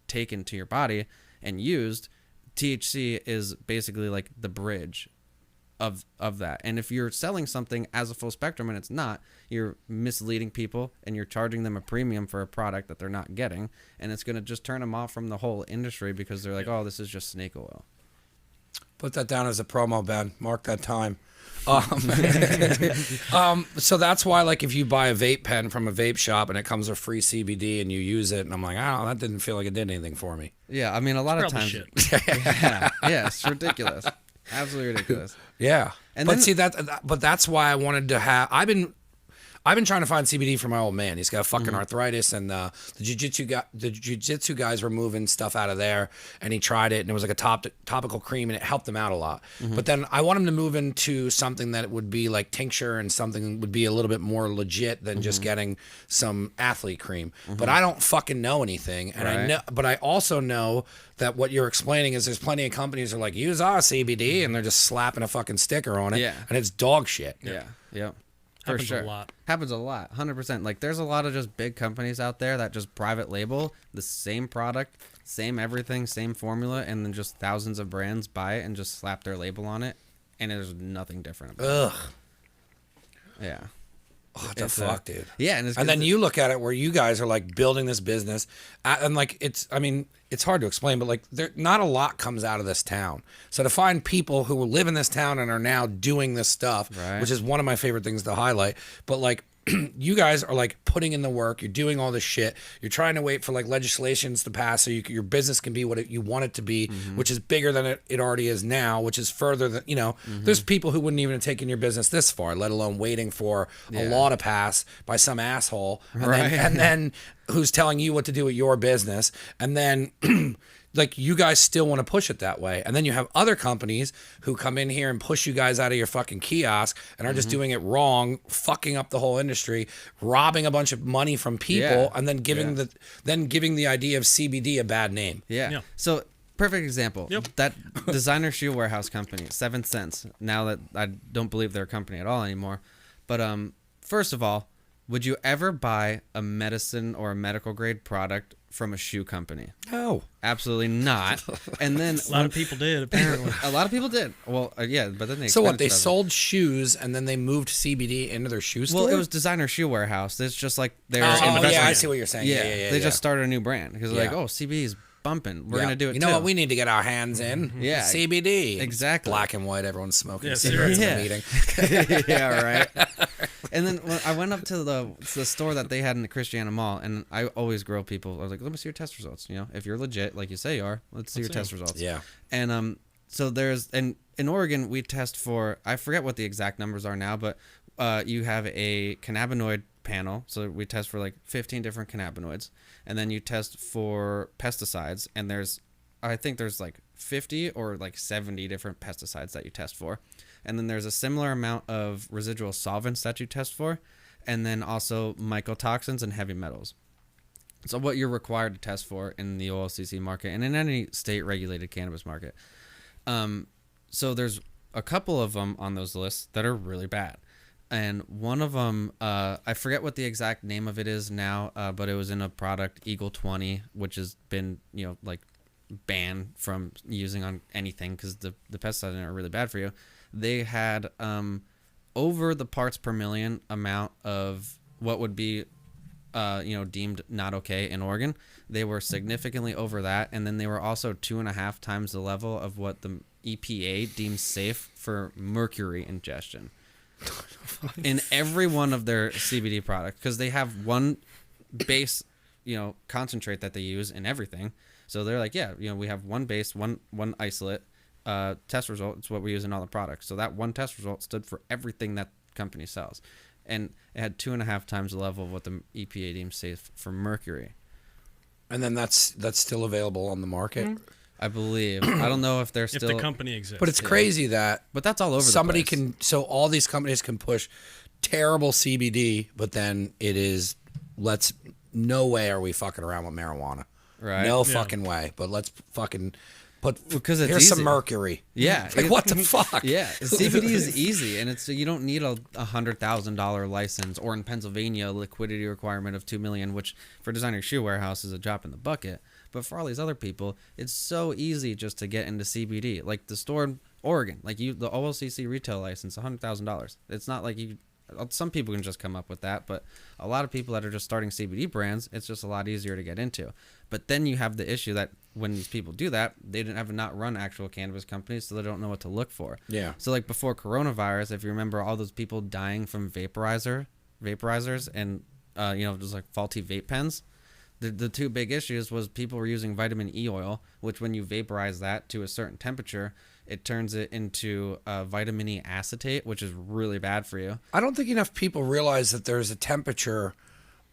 Speaker 3: taken to your body and used. THC is basically like the bridge of that. And if you're selling something as a full spectrum and it's not, you're misleading people and you're charging them a premium for a product that they're not getting, and it's going to just turn them off from the whole industry because they're like, oh, this is just snake oil.
Speaker 1: Put that down as a promo, Ben. Mark that time. So that's why, like, if you buy a vape pen from a vape shop and it comes with free CBD and you use it, and I'm like, oh, that didn't feel like it did anything for me.
Speaker 3: Yeah, I mean, a lot of times.
Speaker 2: Shit.
Speaker 3: Yeah, it's ridiculous. Absolutely ridiculous.
Speaker 1: Yeah,
Speaker 3: And
Speaker 1: but
Speaker 3: then,
Speaker 1: see but that's why I wanted to have. I've been trying to find CBD for my old man. He's got fucking arthritis, and the jiu-jitsu guys were moving stuff out of there, and he tried it, and it was like a topical cream, and it helped him out a lot. But then I want him to move into something that would be like tincture, and something would be a little bit more legit than just getting some athlete cream. But I don't fucking know anything, and but I also know that what you're explaining is there's plenty of companies that are like, use our CBD, and they're just slapping a fucking sticker on it, and it's dog shit.
Speaker 3: Yeah. For
Speaker 2: Happens
Speaker 3: sure.
Speaker 2: a lot.
Speaker 3: Happens a lot. 100%. Like, there's a lot of just big companies out there that just private label the same product, same everything, same formula, and then just thousands of brands buy it and just slap their label on it, and there's nothing different about it. Yeah.
Speaker 1: Oh, what the fuck, dude?
Speaker 3: Yeah,
Speaker 1: and then you look at it where you guys are like building this business, and like it's hard to explain, but like not a lot comes out of this town. So to find people who live in this town and are now doing this stuff, which is one of my favorite things to highlight, but like you guys are like putting in the work. You're doing all this shit. You're trying to wait for like legislations to pass so your business can be what you want it to be, which is bigger than it already is now, which is further than, there's people who wouldn't even have taken your business this far, let alone waiting for a law to pass by some asshole. And then who's telling you what to do with your business. And then like you guys still want to push it that way. And then you have other companies who come in here and push you guys out of your fucking kiosk and are just doing it wrong, fucking up the whole industry, robbing a bunch of money from people, and then giving the idea of CBD a bad name.
Speaker 3: Yeah. So perfect example. That designer shoe warehouse company, 7 Cents. Now that I don't believe they're a company at all anymore. But first of all, would you ever buy a medicine or a medical grade product from a shoe company?
Speaker 1: No.
Speaker 3: Absolutely not. And then
Speaker 2: a lot of people did, apparently.
Speaker 3: A lot of people did. Well, yeah, but then they
Speaker 1: So what, they sold shoes and then they moved CBD into their shoe store?
Speaker 3: Well, it was designer shoe warehouse. It's just like they're
Speaker 1: yeah, I see what you're saying. Yeah.
Speaker 3: They just started a new brand because they're like, oh, CBD is bumping. We're gonna do it.
Speaker 1: You know what? We need to get our hands in.
Speaker 3: Yeah,
Speaker 1: CBD.
Speaker 3: Exactly.
Speaker 1: Black and white. Everyone's smoking cigarettes in the meeting.
Speaker 3: Yeah, right. And then when I went up to the store that they had in the Christiana Mall, and I always grill people. I was like, let me see your test results. If you're legit, like you say you are, let's see your test results.
Speaker 1: Yeah.
Speaker 3: And so in Oregon we test for, I forget what the exact numbers are now, but you have a cannabinoid panel, so we test for like 15 different cannabinoids, and then you test for pesticides, and I think there's like 50 or like 70 different pesticides that you test for, and then there's a similar amount of residual solvents that you test for, and then also mycotoxins and heavy metals. So what you're required to test for in the OLCC market and in any state regulated cannabis market. So there's a couple of them on those lists that are really bad. And one of them, I forget what the exact name of it is now, but it was in a product, Eagle 20, which has been, like banned from using on anything because the pesticides are really bad for you. They had over the parts per million amount of what would be, deemed not okay in Oregon. They were significantly over that, and then they were also 2.5 times the level of what the EPA deems safe for mercury ingestion. In every one of their CBD products, because they have one base, concentrate that they use in everything. So they're like, we have one base, one isolate test result. It's what we use in all the products. So that one test result stood for everything that company sells, and it had 2.5 times the level of what the EPA deems safe for mercury.
Speaker 1: And then that's still available on the market.
Speaker 3: Mm-hmm. I believe. I don't know if they're still.
Speaker 2: If the company exists.
Speaker 1: But it's crazy that.
Speaker 3: But that's all over
Speaker 1: somebody
Speaker 3: the place.
Speaker 1: So all these companies can push terrible CBD, but then it is, no way are we fucking around with marijuana.
Speaker 3: Right.
Speaker 1: No fucking way. But let's fucking put,
Speaker 3: because it's
Speaker 1: here's
Speaker 3: easy.
Speaker 1: some mercury.
Speaker 3: Yeah.
Speaker 1: Like, what the fuck?
Speaker 3: Yeah. CBD is easy, and you don't need a $100,000 license, or in Pennsylvania, a liquidity requirement of $2 million, which for designer shoe warehouse is a drop in the bucket. But for all these other people, it's so easy just to get into CBD. Like the store in Oregon, the OLCC retail license, $100,000. It's not like some people can just come up with that, but a lot of people that are just starting CBD brands, it's just a lot easier to get into. But then you have the issue that when these people do that, they have not run actual cannabis companies, so they don't know what to look for.
Speaker 1: Yeah.
Speaker 3: So like before coronavirus, if you remember all those people dying from vaporizers and just like faulty vape pens, the two big issues was people were using vitamin E oil, which when you vaporize that to a certain temperature, it turns it into vitamin E acetate, which is really bad for you.
Speaker 1: I don't think enough people realize that there's a temperature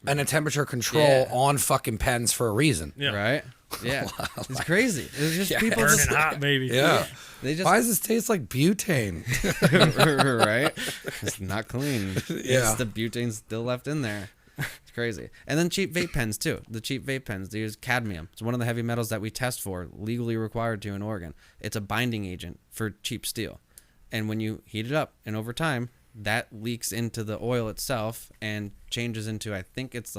Speaker 1: and a temperature control on fucking pens for a reason.
Speaker 2: Yeah.
Speaker 3: Right? Yeah. It's crazy. It's just people
Speaker 2: Burning
Speaker 3: just
Speaker 2: hot, baby.
Speaker 1: Yeah.
Speaker 3: they just
Speaker 1: Why does this taste like butane?
Speaker 3: right? It's not clean.
Speaker 1: Yeah.
Speaker 3: It's the butane's still left in there. It's crazy. And then cheap vape pens too. The cheap vape pens, they use cadmium. It's one of the heavy metals that we test for, legally required to in Oregon. It's a binding agent for cheap steel. And when you heat it up and over time, that leaks into the oil itself and changes into, I think it's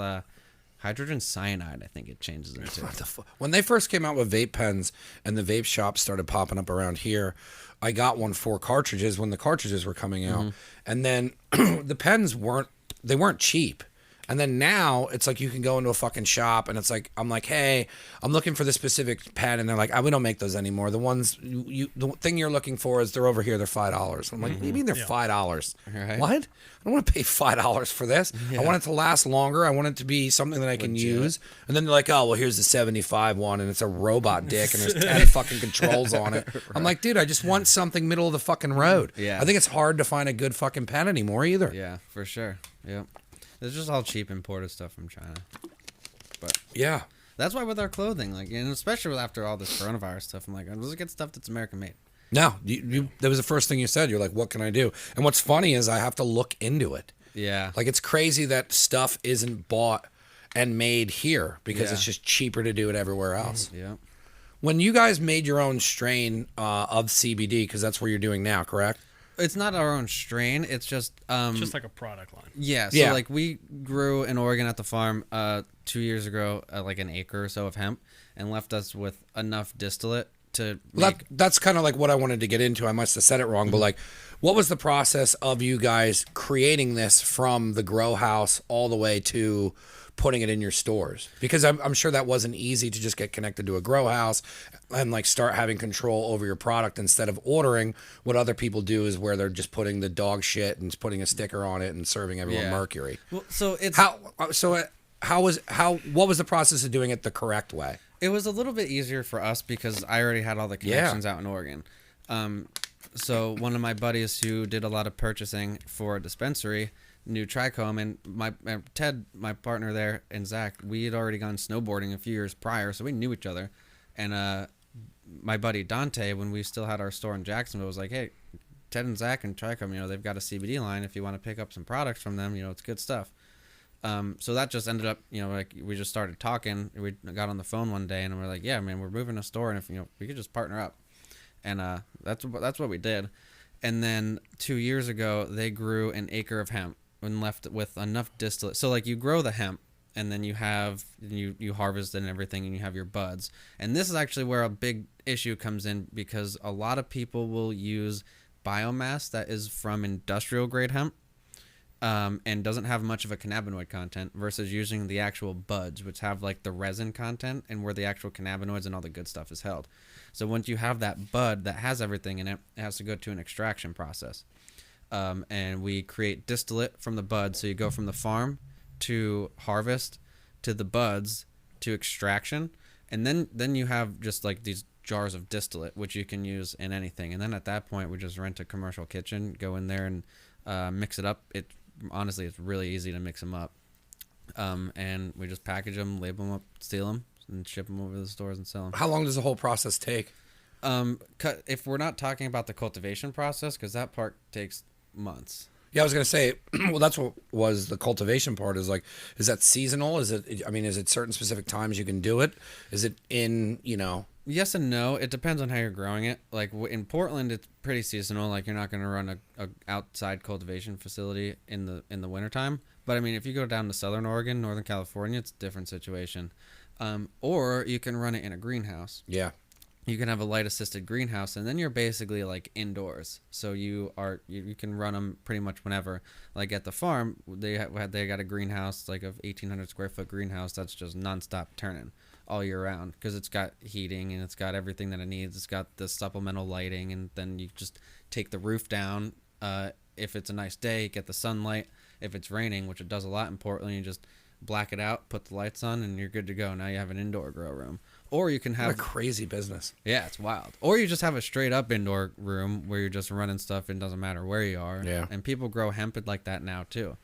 Speaker 3: hydrogen cyanide, I think it changes into.
Speaker 1: When they first came out with vape pens and the vape shops started popping up around here, I got one for cartridges when the cartridges were coming out. And then the pens weren't cheap. And then now it's like you can go into a fucking shop and it's like, I'm like, hey, I'm looking for this specific pen. And they're like, we don't make those anymore. The ones, the thing you're looking for is they're over here. They're $5. I'm like, what do you mean they're $5?
Speaker 3: Right.
Speaker 1: What? I don't want to pay $5 for this. I want it to last longer. I want it to be something that I can use. And then they're like, oh, well, here's the 75 one. And it's a robot dick and there's 10 fucking controls on it. Right. I'm like, dude, I just want something middle of the fucking road.
Speaker 3: Yeah.
Speaker 1: I think it's hard to find a good fucking pen anymore either.
Speaker 3: Yeah, for sure. Yep. It's just all cheap imported stuff from China. But
Speaker 1: yeah,
Speaker 3: that's why with our clothing, like, and especially after all this coronavirus stuff, I'm like, let's get stuff that's American made.
Speaker 1: No, that was the first thing you said. You're like, what can I do? And what's funny is I have to look into it.
Speaker 3: Yeah.
Speaker 1: Like, it's crazy that stuff isn't bought and made here because it's just cheaper to do it everywhere else.
Speaker 3: Yeah.
Speaker 1: When you guys made your own strain of CBD, because that's what you're doing now, correct?
Speaker 3: It's not our own strain. It's just
Speaker 2: just like a product line.
Speaker 3: Yeah. So like we grew in Oregon at the farm 2 years ago, like an acre or so of hemp, and left us with enough distillate to make.
Speaker 1: That's kind of like what I wanted to get into. I must have said it wrong, but like, what was the process of you guys creating this from the grow house all the way to putting it in your stores? Because I'm sure that wasn't easy to just get connected to a grow house and like start having control over your product instead of ordering what other people do is where they're just putting the dog shit and putting a sticker on it and serving everyone mercury.
Speaker 3: Well, so it's
Speaker 1: what was the process of doing it the correct way?
Speaker 3: It was a little bit easier for us because I already had all the connections out in Oregon. So one of my buddies who did a lot of purchasing for a dispensary knew Trichome, and Ted, my partner there, and Zach, we had already gone snowboarding a few years prior, so we knew each other. And my buddy Dante, when we still had our store in Jacksonville, was like, hey, Ted and Zach and Trichome, they've got a CBD line. If you want to pick up some products from them, it's good stuff. So that just ended up, like we just started talking. We got on the phone one day and we're like, yeah, man, we're moving a store, and if we could just partner up, and that's what we did. And then 2 years ago, they grew an acre of hemp and left with enough distillate. So like you grow the hemp, and then you harvest it and everything, and you have your buds. And this is actually where a big issue comes in, because a lot of people will use biomass that is from industrial grade hemp. And doesn't have much of a cannabinoid content versus using the actual buds, which have like the resin content and where the actual cannabinoids and all the good stuff is held. So once you have that bud that has everything in it, it has to go to an extraction process. And we create distillate from the buds. So you go from the farm to harvest to the buds to extraction. And then you have just like these jars of distillate, which you can use in anything. And then at that point, we just rent a commercial kitchen, go in there and mix it up. Honestly, it's really easy to mix them up. And we just package them, label them up, seal them, and ship them over to the stores and sell them.
Speaker 1: How long does the whole process take?
Speaker 3: If we're not talking about the cultivation process, because that part takes months.
Speaker 1: Yeah, I was going to say, well, that's what was the cultivation part is like, is that seasonal? Is it certain specific times you can do it? Is it in,
Speaker 3: Yes and no. It depends on how you're growing it. Like in Portland, it's pretty seasonal. Like you're not going to run a outside cultivation facility in the wintertime. But I mean, if you go down to Southern Oregon, Northern California, it's a different situation. Or you can run it in a greenhouse.
Speaker 1: Yeah.
Speaker 3: You can have a light assisted greenhouse, and then you're basically like indoors. So you can run them pretty much whenever. Like at the farm, they got a greenhouse, like a 1,800 square foot greenhouse that's just nonstop turning all year round, because it's got heating and it's got everything that it needs. It's got the supplemental lighting, and then you just take the roof down. If it's a nice day, get the sunlight. If it's raining, which it does a lot in Portland, you just black it out, put the lights on, and you're good to go. Now you have an indoor grow room. Or you can
Speaker 1: What
Speaker 3: have
Speaker 1: a crazy business.
Speaker 3: Yeah, it's wild. Or you just have a straight up indoor room where you're just running stuff and it doesn't matter where you are.
Speaker 1: Yeah.
Speaker 3: And people grow hemp like that now too.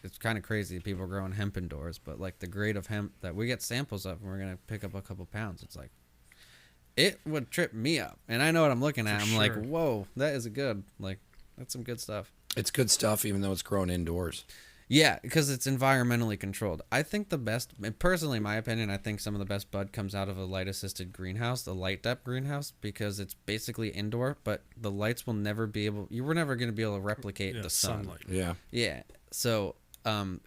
Speaker 3: It's kind of crazy. People growing hemp indoors, but like the grade of hemp that we get samples of, and we're gonna pick up a couple pounds. It's like it would trip me up, and I know what I'm looking at. I'm like, whoa, that is good. Like that's some good stuff.
Speaker 1: It's good stuff, even though it's grown indoors.
Speaker 3: Yeah, because it's environmentally controlled. I think the best, personally, in my opinion, I think some of the best bud comes out of a light-assisted greenhouse, the light depth greenhouse, because it's basically indoor, but the lights will never be able, you were never going to be able to replicate the sunlight.
Speaker 1: Yeah.
Speaker 3: Yeah. So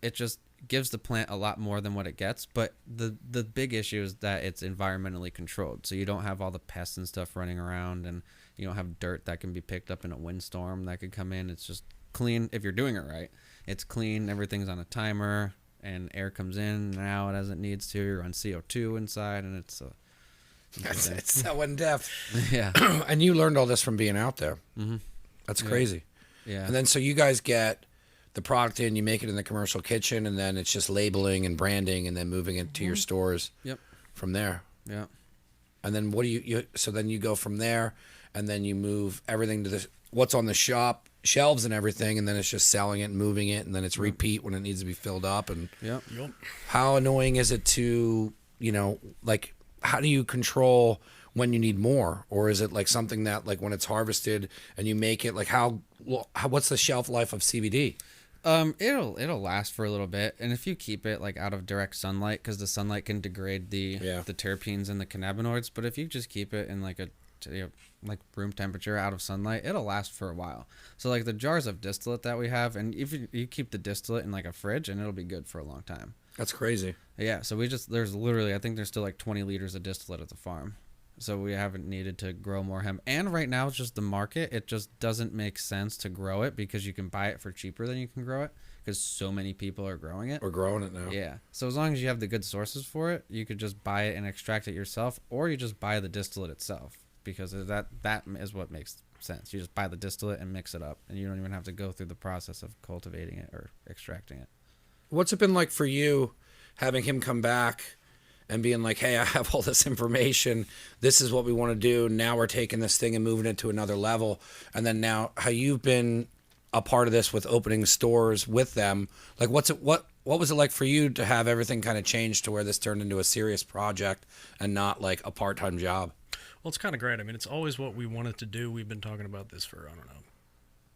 Speaker 3: it just gives the plant a lot more than what it gets, but the big issue is that it's environmentally controlled. So you don't have all the pests and stuff running around, and you don't have dirt that can be picked up in a windstorm that could come in. It's just clean if you're doing it right. It's clean. Everything's on a timer, and air comes in and out as it needs to. You're on CO2 inside, and it's
Speaker 1: so in depth.
Speaker 3: Yeah.
Speaker 1: And you learned all this from being out there.
Speaker 3: Mm-hmm.
Speaker 1: That's crazy.
Speaker 3: Yeah.
Speaker 1: And then so you guys get the product in, you make it in the commercial kitchen, and then it's just labeling and branding, and then moving it to your stores.
Speaker 3: Yep.
Speaker 1: From there.
Speaker 3: Yeah.
Speaker 1: And then what do you so then you go from there, and then you move everything to the what's on the shop shelves and everything, and then it's just selling it and moving it, and then it's repeat when it needs to be filled up. And
Speaker 3: Yep.
Speaker 1: how annoying is it to, like, how do you control when you need more? Or is it like something that, like, when it's harvested and you make it, like, what's the shelf life of CBD?
Speaker 3: It'll last for a little bit, and if you keep it like out of direct sunlight, because the sunlight can degrade the terpenes and the cannabinoids, but if you just keep it in like like room temperature out of sunlight, it'll last for a while. So like the jars of distillate that we have, and if you keep the distillate in like a fridge, and it'll be good for a long time.
Speaker 1: That's crazy.
Speaker 3: Yeah, so there's literally, I think there's still like 20 liters of distillate at the farm. So we haven't needed to grow more hemp. And right now it's just the market. It just doesn't make sense to grow it because you can buy it for cheaper than you can grow it because so many people are growing it.
Speaker 1: We're growing it now.
Speaker 3: Yeah. So as long as you have the good sources for it, you could just buy it and extract it yourself, or you just buy the distillate itself, because that is what makes sense. You just buy the distillate and mix it up, and you don't even have to go through the process of cultivating it or extracting it.
Speaker 1: What's it been like for you having him come back and being like, hey, I have all this information. This is what we want to do. Now we're taking this thing and moving it to another level. And then now how you've been a part of this with opening stores with them. Like, what was it like for you to have everything kind of change to where this turned into a serious project and not like a part-time job?
Speaker 2: Well, it's kind of great. I mean, it's always what we wanted to do. We've been talking about this for,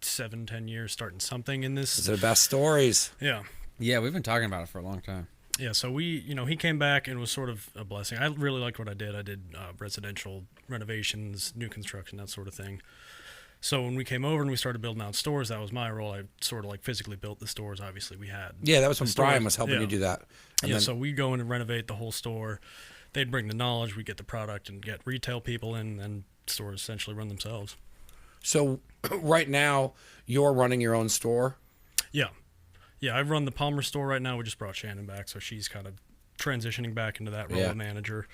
Speaker 2: 7-10 years, starting something in this.
Speaker 1: It's the best stories.
Speaker 2: Yeah.
Speaker 3: Yeah, we've been talking about it for a long time.
Speaker 2: Yeah, so he came back and was sort of a blessing. I really liked what I did. I did residential renovations, new construction, that sort of thing. So when we came over and we started building out stores, that was my role. I sort of like physically built the stores. Obviously, we had.
Speaker 1: Yeah, that was when Brian was helping you do that. And
Speaker 2: so we go in and renovate the whole store. They'd bring the knowledge, we get the product, and get retail people in, and stores essentially run themselves.
Speaker 1: So right now, you're running your own store?
Speaker 2: Yeah. Yeah, I run the Palmer store right now. We just brought Shannon back, so she's kind of transitioning back into that role of manager.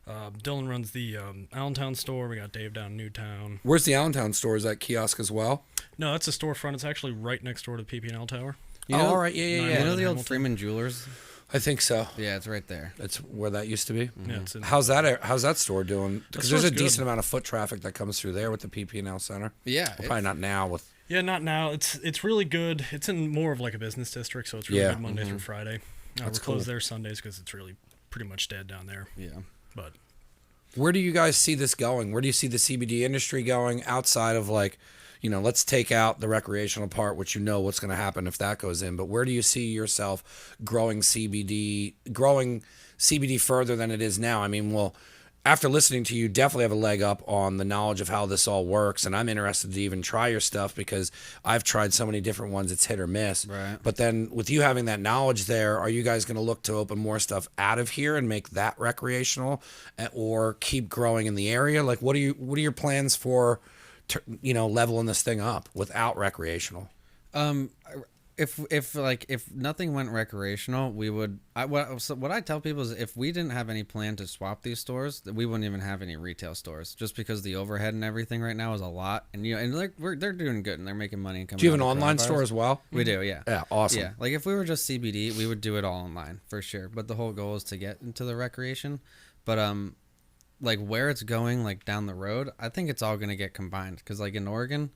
Speaker 2: Dylan runs the Allentown store. We got Dave down in Newtown.
Speaker 1: Where's the Allentown store? Is that kiosk as well?
Speaker 2: No, that's a storefront. It's actually right next door to the PP&L Tower.
Speaker 1: All right. Yeah.
Speaker 3: You know the old Freeman Jewelers?
Speaker 1: I think so.
Speaker 3: Yeah, it's right there.
Speaker 1: That's where that used to be.
Speaker 2: Mm-hmm. Yeah,
Speaker 1: How's that store doing? Because there's a
Speaker 2: good.
Speaker 1: decent amount of foot traffic that comes through there with the PP&L Center.
Speaker 3: Yeah.
Speaker 1: Well, probably not now with.
Speaker 2: Yeah, not now. It's really good. It's in more of like a business district, so it's really good Monday through Friday. We're closed there Sundays because it's really pretty much dead down there.
Speaker 3: Yeah.
Speaker 2: But
Speaker 1: where do you guys see this going? Where do you see the CBD industry going outside of like, let's take out the recreational part, which what's going to happen if that goes in. But where do you see yourself growing CBD further than it is now? I mean, well, after listening to you, definitely have a leg up on the knowledge of how this all works. And I'm interested to even try your stuff because I've tried so many different ones. It's hit or miss.
Speaker 3: Right.
Speaker 1: But then with you having that knowledge there, are you guys going to look to open more stuff out of here and make that recreational, or keep growing in the area? Like, what are your plans for, leveling this thing up without recreational?
Speaker 3: if nothing went recreational, we would. What I tell people is if we didn't have any plan to swap these stores, that we wouldn't even have any retail stores, just because the overhead and everything right now is a lot. And they're doing good and they're making money and coming.
Speaker 1: Do you have an
Speaker 3: out of
Speaker 1: online
Speaker 3: coronavirus.
Speaker 1: store as well?
Speaker 3: We do, yeah.
Speaker 1: Yeah, awesome.
Speaker 3: Yeah, like if we were just CBD, we would do it all online for sure. But the whole goal is to get into the recreation. But like where it's going, like down the road, I think it's all gonna get combined. Because like in Oregon,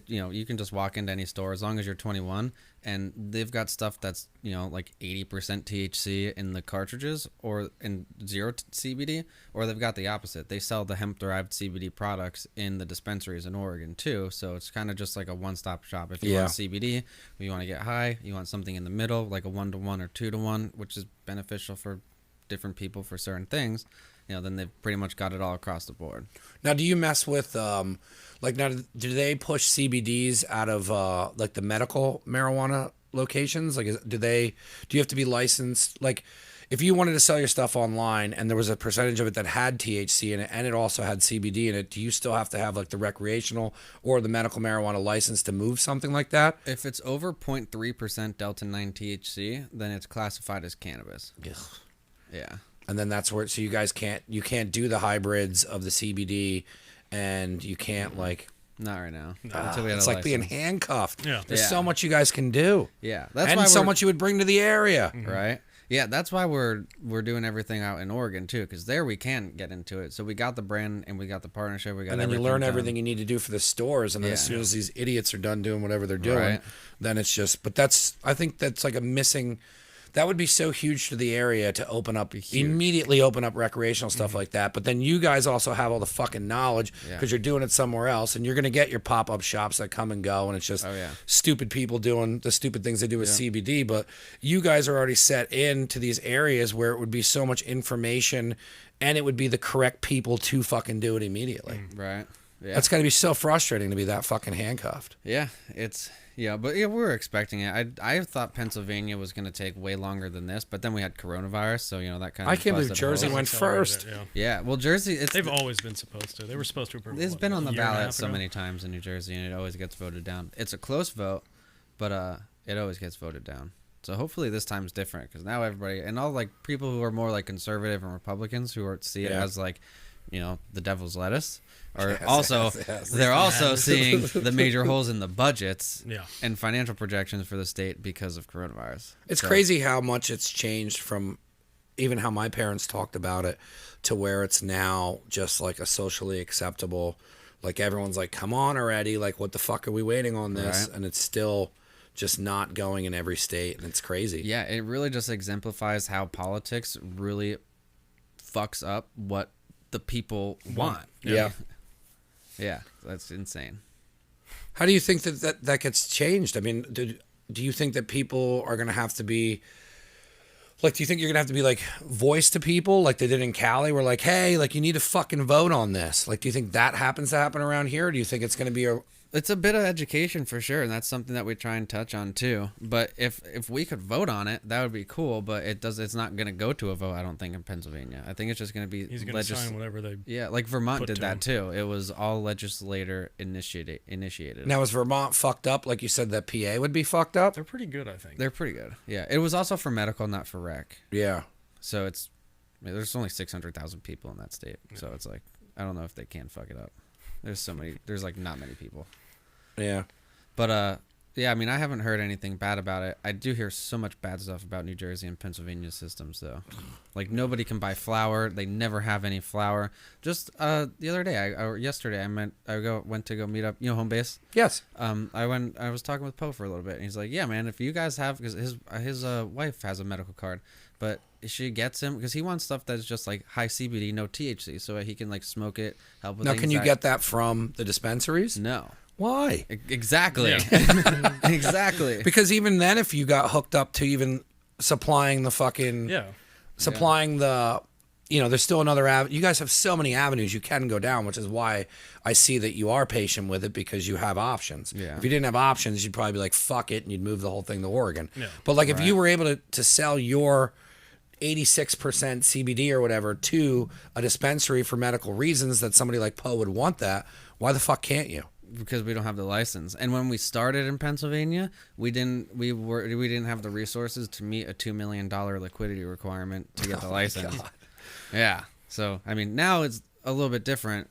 Speaker 3: you can just walk into any store as long as you're 21, and they've got stuff that's like 80% THC in the cartridges or in zero CBD, or they've got the opposite. They sell the hemp derived CBD products in the dispensaries in Oregon too. So it's kind of just like a one-stop shop. If you want CBD, you want to get high, you want something in the middle, like a 1-to-1 or 2-to-1, which is beneficial for different people for certain things. Then they've pretty much got it all across the board.
Speaker 1: Now, do you mess with do they push CBDs out of like the medical marijuana locations? Like, do you have to be licensed? Like, if you wanted to sell your stuff online and there was a percentage of it that had THC in it and it also had CBD in it, do you still have to have like the recreational or the medical marijuana license to move something like that?
Speaker 3: If it's over 0.3% Delta 9 THC, then it's classified as cannabis. Yeah.
Speaker 1: And then that's where, so you guys can't do the hybrids of the CBD, and you can't
Speaker 3: not right now.
Speaker 1: Until we it's like being handcuffed.
Speaker 2: Yeah.
Speaker 1: There's so much you guys can do.
Speaker 3: Yeah.
Speaker 1: And so much you would bring to the area.
Speaker 3: Right. Yeah, that's why we're doing everything out in Oregon too, because there we can get into it. So we got the brand and we got the partnership. We got
Speaker 1: and then you learn everything you need to do for the stores, and then as soon as these idiots are done doing whatever they're doing, then it's just. But I think that's like a missing. That would be so huge to the area to immediately open up recreational stuff like that. But then you guys also have all the fucking knowledge because you're doing it somewhere else, and you're going to get your pop-up shops that come and go, and it's just stupid people doing the stupid things they do with CBD. But you guys are already set into these areas where it would be so much information, and it would be the correct people to fucking do it immediately.
Speaker 3: Right. Yeah.
Speaker 1: That's got to be so frustrating to be that fucking handcuffed.
Speaker 3: Yeah, but we were expecting it. I thought Pennsylvania was going to take way longer than this, but then we had coronavirus, so that kind of.
Speaker 1: I can't believe Jersey went first.
Speaker 3: Yeah, well, Jersey.
Speaker 2: They've always been supposed to. They were supposed to approve.
Speaker 3: It's been on the ballot so many times in New Jersey, and it always gets voted down. It's a close vote, but it always gets voted down. So hopefully this time's different, because now everybody and all like people who are more like conservative and Republicans who see it as like, the devil's lettuce. Or they're also seeing the major holes in the budgets and financial projections for the state because of coronavirus.
Speaker 1: It's crazy how much it's changed from even how my parents talked about it to where it's now just like a socially acceptable, like everyone's like, come on already, like what the fuck are we waiting on this? And it's still just not going in every state, and it's crazy.
Speaker 3: Yeah, it really just exemplifies how politics really fucks up what the people want. Yeah, that's insane.
Speaker 1: How do you think that gets changed? I mean, do you think that people are going to have to be, like, do you think you're going to have to be, like, voice to people like they did in Cali? Where, like, hey, like, you need to fucking vote on this. Like, do you think that happens to happen around here? Or do you think it's going to be
Speaker 3: It's a bit of education for sure, and that's something that we try and touch on too. But if we could vote on it, that would be cool. But it's not going to go to a vote, I don't think, in Pennsylvania. I think it's just going to be
Speaker 2: he's going to sign whatever they
Speaker 3: like Vermont did that too. It was all legislator initiated.
Speaker 1: Now is Vermont fucked up? Like you said, that PA would be fucked up.
Speaker 2: They're pretty good, I think.
Speaker 3: They're pretty good. Yeah, it was also for medical, not for rec.
Speaker 1: Yeah.
Speaker 3: So there's only 600,000 people in that state. So it's like I don't know if they can fuck it up. There's like not many people.
Speaker 1: Yeah.
Speaker 3: But I mean, I haven't heard anything bad about it. I do hear so much bad stuff about New Jersey and Pennsylvania systems though. Like nobody can buy flour. They never have any flour. Just the other day, yesterday I went to go meet up, home base.
Speaker 1: Yes.
Speaker 3: I was talking with Poe for a little bit, and he's like, "Yeah, man, if you guys have, because his wife has a medical card, but she gets him because he wants stuff that's just like high CBD, no THC, so he can like smoke it, help with.
Speaker 1: Now, can you get that from the dispensaries?
Speaker 3: No.
Speaker 1: Why?
Speaker 3: Exactly. Yeah. Exactly.
Speaker 1: Because even then, if you got hooked up to even supplying the fucking the, there's still another avenue. You guys have so many avenues you can go down, which is why I see that you are patient with it, because you have options.
Speaker 3: Yeah.
Speaker 1: If you didn't have options, you'd probably be like, fuck it, and you'd move the whole thing to Oregon. Yeah. But like if you were able to sell your 86% CBD or whatever to a dispensary for medical reasons that somebody like Poe would want that, why the fuck can't you?
Speaker 3: because we don't have the license. And when we started in Pennsylvania, we didn't have the resources to meet a $2 million liquidity requirement to get the license.
Speaker 1: God.
Speaker 3: Yeah. So I mean, now it's a little bit different.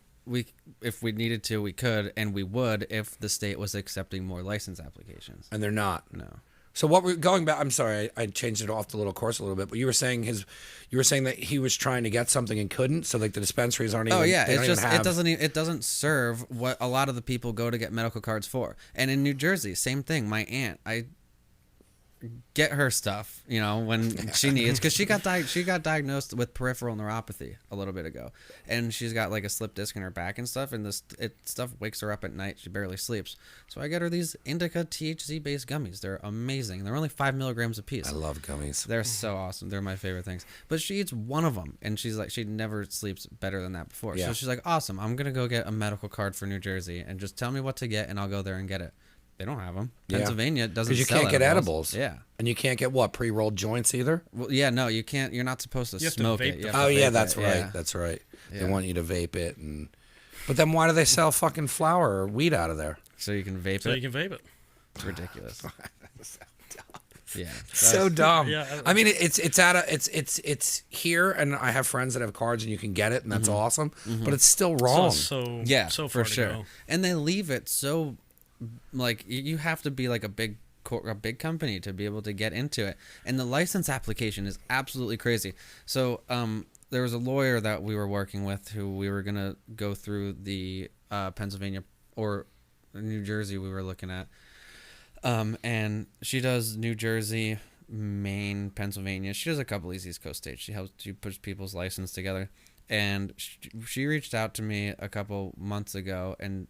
Speaker 3: If we needed to, we could, and we would if the state was accepting more license applications.
Speaker 1: And they're not.
Speaker 3: No.
Speaker 1: So what we're going back, I'm sorry, I changed it off the little course a little bit, but you were saying that he was trying to get something and couldn't, so like the dispensaries aren't even.
Speaker 3: Oh yeah,
Speaker 1: they
Speaker 3: it's
Speaker 1: don't
Speaker 3: just
Speaker 1: even have,
Speaker 3: it doesn't serve what a lot of the people go to get medical cards for. And in New Jersey, same thing. My aunt, I get her stuff, when she needs, because she got diagnosed with peripheral neuropathy a little bit ago, and she's got like a slip disc in her back and stuff, and stuff wakes her up at night. She barely sleeps, so I get her these indica THC based gummies. They're amazing. They're only 5 milligrams a piece.
Speaker 1: I love gummies.
Speaker 3: They're so awesome. They're my favorite things. But she eats one of them, and she's like, she never sleeps better than that before.
Speaker 1: Yeah.
Speaker 3: So she's like, awesome. I'm gonna go get a medical card for New Jersey, and just tell me what to get, and I'll go there and get it. They don't have them.
Speaker 1: Yeah.
Speaker 3: Pennsylvania doesn't.
Speaker 1: Because you
Speaker 3: sell
Speaker 1: can't get edibles.
Speaker 3: Yeah.
Speaker 1: And you can't get what, pre-rolled joints either?
Speaker 3: Well, yeah, no, you can't. You're not supposed to
Speaker 2: You have to
Speaker 3: smoke
Speaker 2: vape
Speaker 3: it. You
Speaker 2: the-
Speaker 3: have to
Speaker 1: Oh yeah,
Speaker 3: vape
Speaker 1: that's
Speaker 3: it.
Speaker 1: right.
Speaker 3: Yeah.
Speaker 1: That's right. They
Speaker 3: Yeah.
Speaker 1: want you to vape it, but then why do they sell fucking flour or weed out of there?
Speaker 3: So you can vape
Speaker 2: So
Speaker 3: it.
Speaker 2: you can vape it.
Speaker 3: It's ridiculous. Yeah.
Speaker 1: So dumb.
Speaker 2: Yeah,
Speaker 1: I mean, it's here, and I have friends that have cards, and you can get it, and that's awesome. But it's still wrong.
Speaker 2: So
Speaker 3: Yeah,
Speaker 2: so
Speaker 3: for
Speaker 2: far to
Speaker 3: sure.
Speaker 2: go.
Speaker 3: And they leave it so, like, you have to be like a big company to be able to get into it. And the license application is absolutely crazy. So there was a lawyer that we were working with who we were gonna go through the Pennsylvania or New Jersey we were looking at. And she does New Jersey, Maine, Pennsylvania. She does a couple of these East Coast states. She puts people's license together. And she reached out to me a couple months ago, and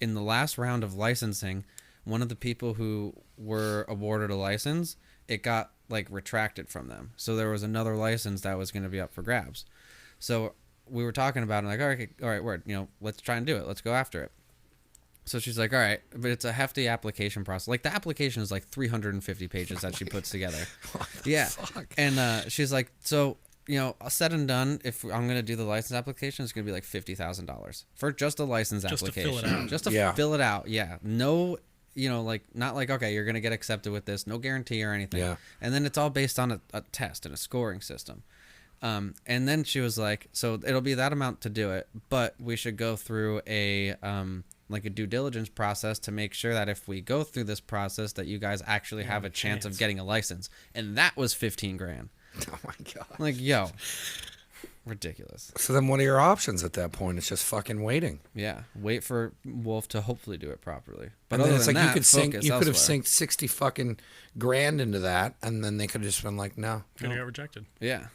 Speaker 3: in the last round of licensing, one of the people who were awarded a license, it got like retracted from them. So there was another license that was going to be up for grabs. So we were talking about it, and like, all right, word, let's try and do it. Let's go after it. So she's like, all right, but it's a hefty application process. Like the application is like 350 pages that she puts together. Yeah.
Speaker 1: Fuck?
Speaker 3: And she's like, so, said and done, if I'm going to do the license application, it's going to be like $50,000 for just a license
Speaker 2: Just to
Speaker 3: application.
Speaker 2: fill it out.
Speaker 3: Just to
Speaker 1: Yeah.
Speaker 3: fill it out. Yeah. No, not like, okay, you're going to get accepted with this. No guarantee or anything.
Speaker 1: Yeah.
Speaker 3: And then it's all based on a test and a scoring system. And then she was like, so it'll be that amount to do it, but we should go through a due diligence process to make sure that if we go through this process that you guys actually have a chance of getting a license. And that was $15,000.
Speaker 1: Oh my god.
Speaker 3: Like, yo, ridiculous.
Speaker 1: So then, what are your options at that point? It's just fucking waiting.
Speaker 3: Yeah, wait for Wolf to hopefully do it properly. But
Speaker 1: And then
Speaker 3: other
Speaker 1: it's
Speaker 3: than
Speaker 1: like
Speaker 3: that,
Speaker 1: you could
Speaker 3: focus
Speaker 1: you could have
Speaker 3: elsewhere.
Speaker 1: synced 60 fucking grand into that, and then they could have just been like, no.
Speaker 2: Gonna get rejected.
Speaker 3: Yeah,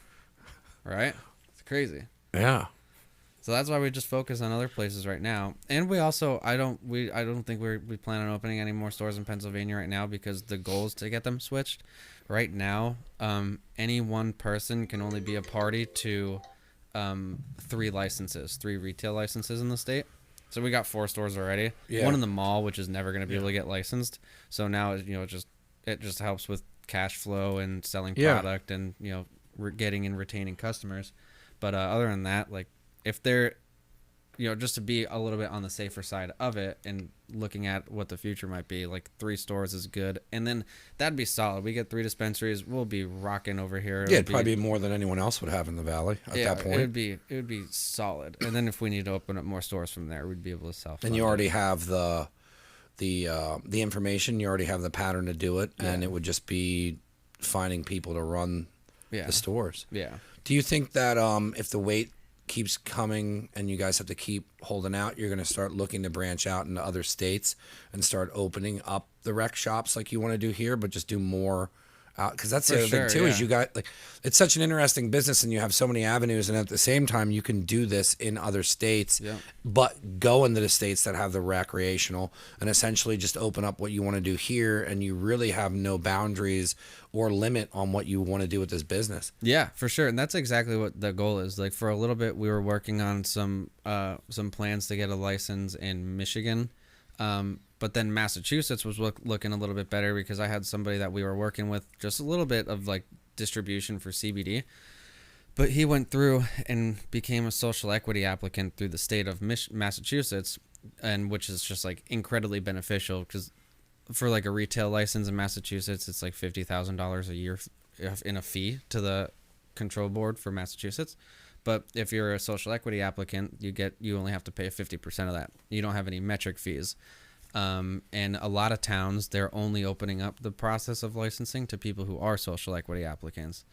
Speaker 3: right. It's crazy.
Speaker 1: Yeah.
Speaker 3: So that's why we just focus on other places right now. And we also, I don't think we plan on opening any more stores in Pennsylvania right now because the goal is to get them switched. Right now, any one person can only be a party to 3 retail licenses in the state. So we got 4 stores already.
Speaker 1: Yeah.
Speaker 3: One in the mall, which is never going to be able to get licensed. So now, it just helps with cash flow and selling product and, getting and retaining customers. But other than that, like, if they're, just to be a little bit on the safer side of it and looking at what the future might be, like 3 stores is good. And then that'd be solid. We get 3 dispensaries. We'll be rocking over here.
Speaker 1: Yeah, it'd probably be more than anyone else would have in the valley at that point.
Speaker 3: It would be solid. And then if we need to open up more stores from there, we'd be able to sell.
Speaker 1: And you already have the information. You already have the pattern to do it, and it would just be finding people to run the stores.
Speaker 3: Yeah.
Speaker 1: Do you think that if the wait keeps coming and you guys have to keep holding out, you're going to start looking to branch out into other states and start opening up the rec shops like you want to do here, but just do more out? Because that's the other thing too, is you got, like, it's such an interesting business and you have so many avenues, and at the same time you can do this in other states, but go into the states that have the recreational and essentially just open up what you want to do here, and you really have no boundaries or limit on what you want to do with this business.
Speaker 3: Yeah, for sure. And that's exactly what the goal is. Like, for a little bit, we were working on some plans to get a license in Michigan. But then Massachusetts was looking a little bit better because I had somebody that we were working with, just a little bit of like distribution for CBD. But he went through and became a social equity applicant through the state of Massachusetts. and which is just like incredibly beneficial because for like a retail license in Massachusetts, it's like $50,000 a year in a fee to the control board for Massachusetts. But if you're a social equity applicant, you only have to pay 50% of that. You don't have any metric fees. And a lot of towns, they're only opening up the process of licensing to people who are social equity applicants.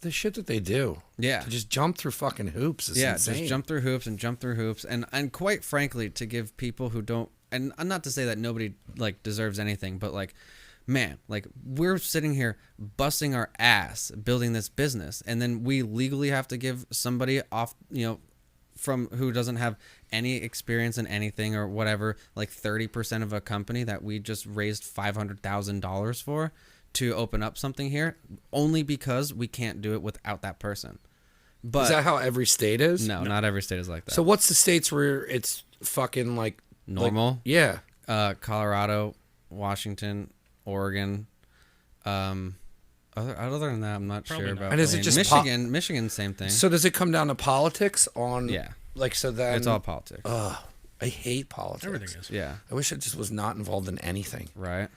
Speaker 1: The shit that they do.
Speaker 3: Yeah.
Speaker 1: To just jump through fucking hoops is insane.
Speaker 3: Just jump through hoops. And quite frankly, to give people who don't, and not to say that nobody like deserves anything, but like, man, like we're sitting here busting our ass building this business, and then we legally have to give somebody off, from who doesn't have any experience in anything or whatever, like 30% of a company that we just raised $500,000 for to open up something here, only because we can't do it without that person. But
Speaker 1: is that how every state is?
Speaker 3: No, not every state is like that.
Speaker 1: So what's the states where it's fucking like
Speaker 3: normal?
Speaker 1: Like, yeah.
Speaker 3: Colorado, Washington, Oregon. Other than that, I'm not
Speaker 2: Probably
Speaker 3: sure
Speaker 2: not.
Speaker 3: about.
Speaker 1: And is it just
Speaker 3: Michigan? Michigan, same thing.
Speaker 1: So does it come down to politics on?
Speaker 3: Yeah.
Speaker 1: Like so then
Speaker 3: It's all politics.
Speaker 1: I hate politics.
Speaker 2: Everything is.
Speaker 3: Yeah.
Speaker 1: I wish it just was not involved in anything.
Speaker 3: Right.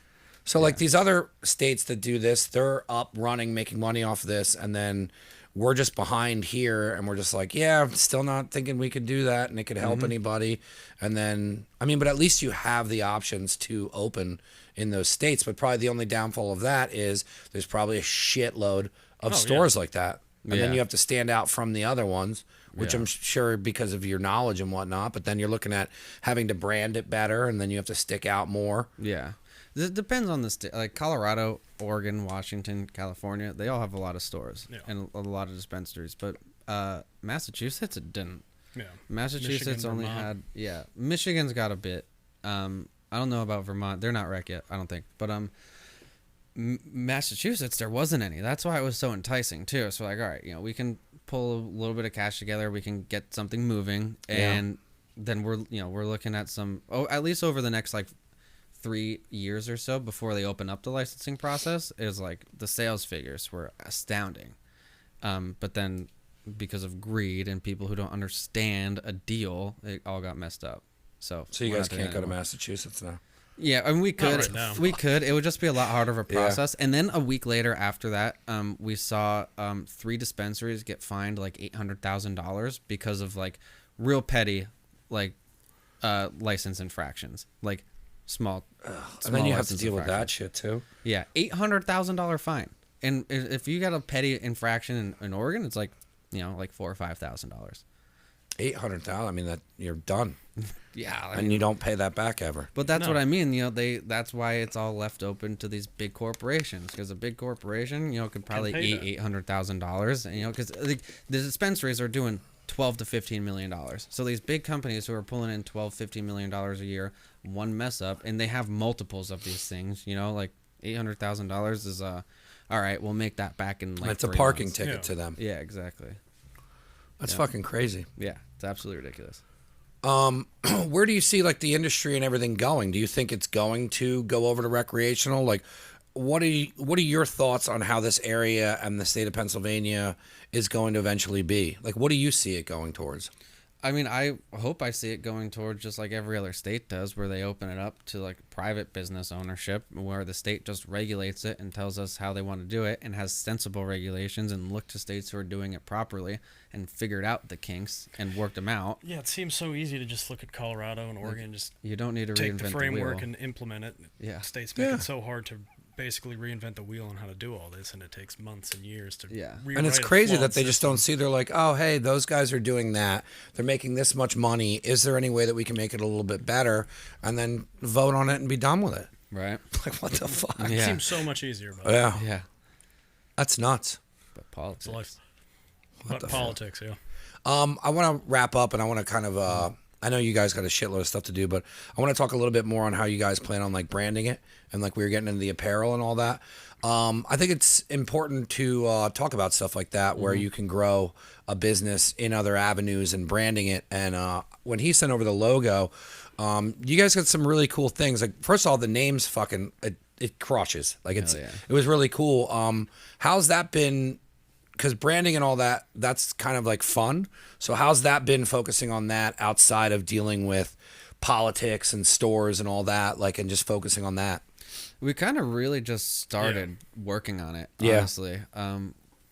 Speaker 1: So like these other states that do this, they're up running, making money off this, and then we're just behind here, and we're just like, yeah, I'm still not thinking we could do that, and it could help anybody. And then, I mean, but at least you have the options to open in those states. But probably the only downfall of that is there's probably a shitload of stores like that. And then you have to stand out from the other ones, which I'm sure because of your knowledge and whatnot. But then you're looking at having to brand it better, and then you have to stick out more.
Speaker 3: Yeah. It depends on the state. Like Colorado, Oregon, Washington, California, they all have a lot of stores and a lot of dispensaries. But Massachusetts, it didn't.
Speaker 2: Yeah.
Speaker 3: Massachusetts
Speaker 2: Michigan,
Speaker 3: only
Speaker 2: Vermont.
Speaker 3: had, Michigan's got a bit. I don't know about Vermont. They're not rec yet, I don't think. But Massachusetts, there wasn't any. That's why it was so enticing too. So like, all right, we can pull a little bit of cash together. We can get something moving, and then we're looking at some. At least over the next like 3 years or so before they open up the licensing process, is like the sales figures were astounding. But then because of greed and people who don't understand a deal, it all got messed up. So
Speaker 1: you guys can't go to Massachusetts now.
Speaker 3: Yeah, I mean, we could.
Speaker 2: right now.
Speaker 3: We could. It would just be a lot harder of a process. And then a week later after that, we saw 3 dispensaries get fined like $800,000 because of like real petty like license infractions, like small.
Speaker 1: And then you have to deal with that shit too.
Speaker 3: Yeah, $800,000 fine. And if you got a petty infraction in Oregon, it's like like $4,000 or $5,000.
Speaker 1: $800,000. I mean that you're done.
Speaker 3: Yeah,
Speaker 1: and you don't pay that back ever.
Speaker 3: But that's what I mean. That's why it's all left open to these big corporations, because a big corporation, could probably eat $800,000. And because the dispensaries are doing $12 to $15 million. So these big companies who are pulling in $12-15 million a year, one mess up, and they have multiples of these things. Like $800,000 is all right. We'll make that back in like.
Speaker 1: It's a parking ticket to them.
Speaker 3: Yeah, exactly.
Speaker 1: That's fucking crazy.
Speaker 3: Yeah, it's absolutely ridiculous.
Speaker 1: Where do you see like the industry and everything going? Do you think it's going to go over to recreational? Like, what are your thoughts on how this area and the state of Pennsylvania is going to eventually be? Like, what do you see it going towards?
Speaker 3: I mean, I hope I see it going towards just like every other state does, where they open it up to like private business ownership, where the state just regulates it and tells us how they want to do it and has sensible regulations, and look to states who are doing it properly and figured out the kinks and worked them out.
Speaker 2: Yeah, it seems so easy to just look at Colorado and Oregon, just
Speaker 3: you don't need to
Speaker 2: take
Speaker 3: reinvent
Speaker 2: the framework
Speaker 3: wheel.
Speaker 2: and implement it.
Speaker 3: Yeah.
Speaker 2: States make it so hard to basically reinvent the wheel on how to do all this, and it takes months and years to rewrite
Speaker 1: And it's
Speaker 2: a
Speaker 1: crazy
Speaker 2: flawed
Speaker 1: that they just
Speaker 2: system.
Speaker 1: don't see. They're like, oh, hey, those guys are doing that. They're making this much money. Is there any way that we can make it a little bit better? And then vote on it and be done with it.
Speaker 3: Right.
Speaker 1: Like, what the fuck?
Speaker 2: It seems so much easier, but
Speaker 3: Yeah.
Speaker 1: That's nuts.
Speaker 3: But politics.
Speaker 2: it's life. But politics, yeah.
Speaker 1: I want to wrap up, and I want to kind of I know you guys got a shitload of stuff to do, but I want to talk a little bit more on how you guys plan on like branding it, and like we were getting into the apparel and all that. I think it's important to talk about stuff like that, where you can grow a business in other avenues and branding it. And when he sent over the logo, you guys got some really cool things. Like, first of all, the name's fucking it crushes. Like, it was really cool. How's that been because branding and all that, that's kind of like fun. So how's that been, focusing on that outside of dealing with politics and stores and all that, like, and just focusing on that?
Speaker 3: We kind of really just started working on it,
Speaker 1: Yeah.
Speaker 3: honestly.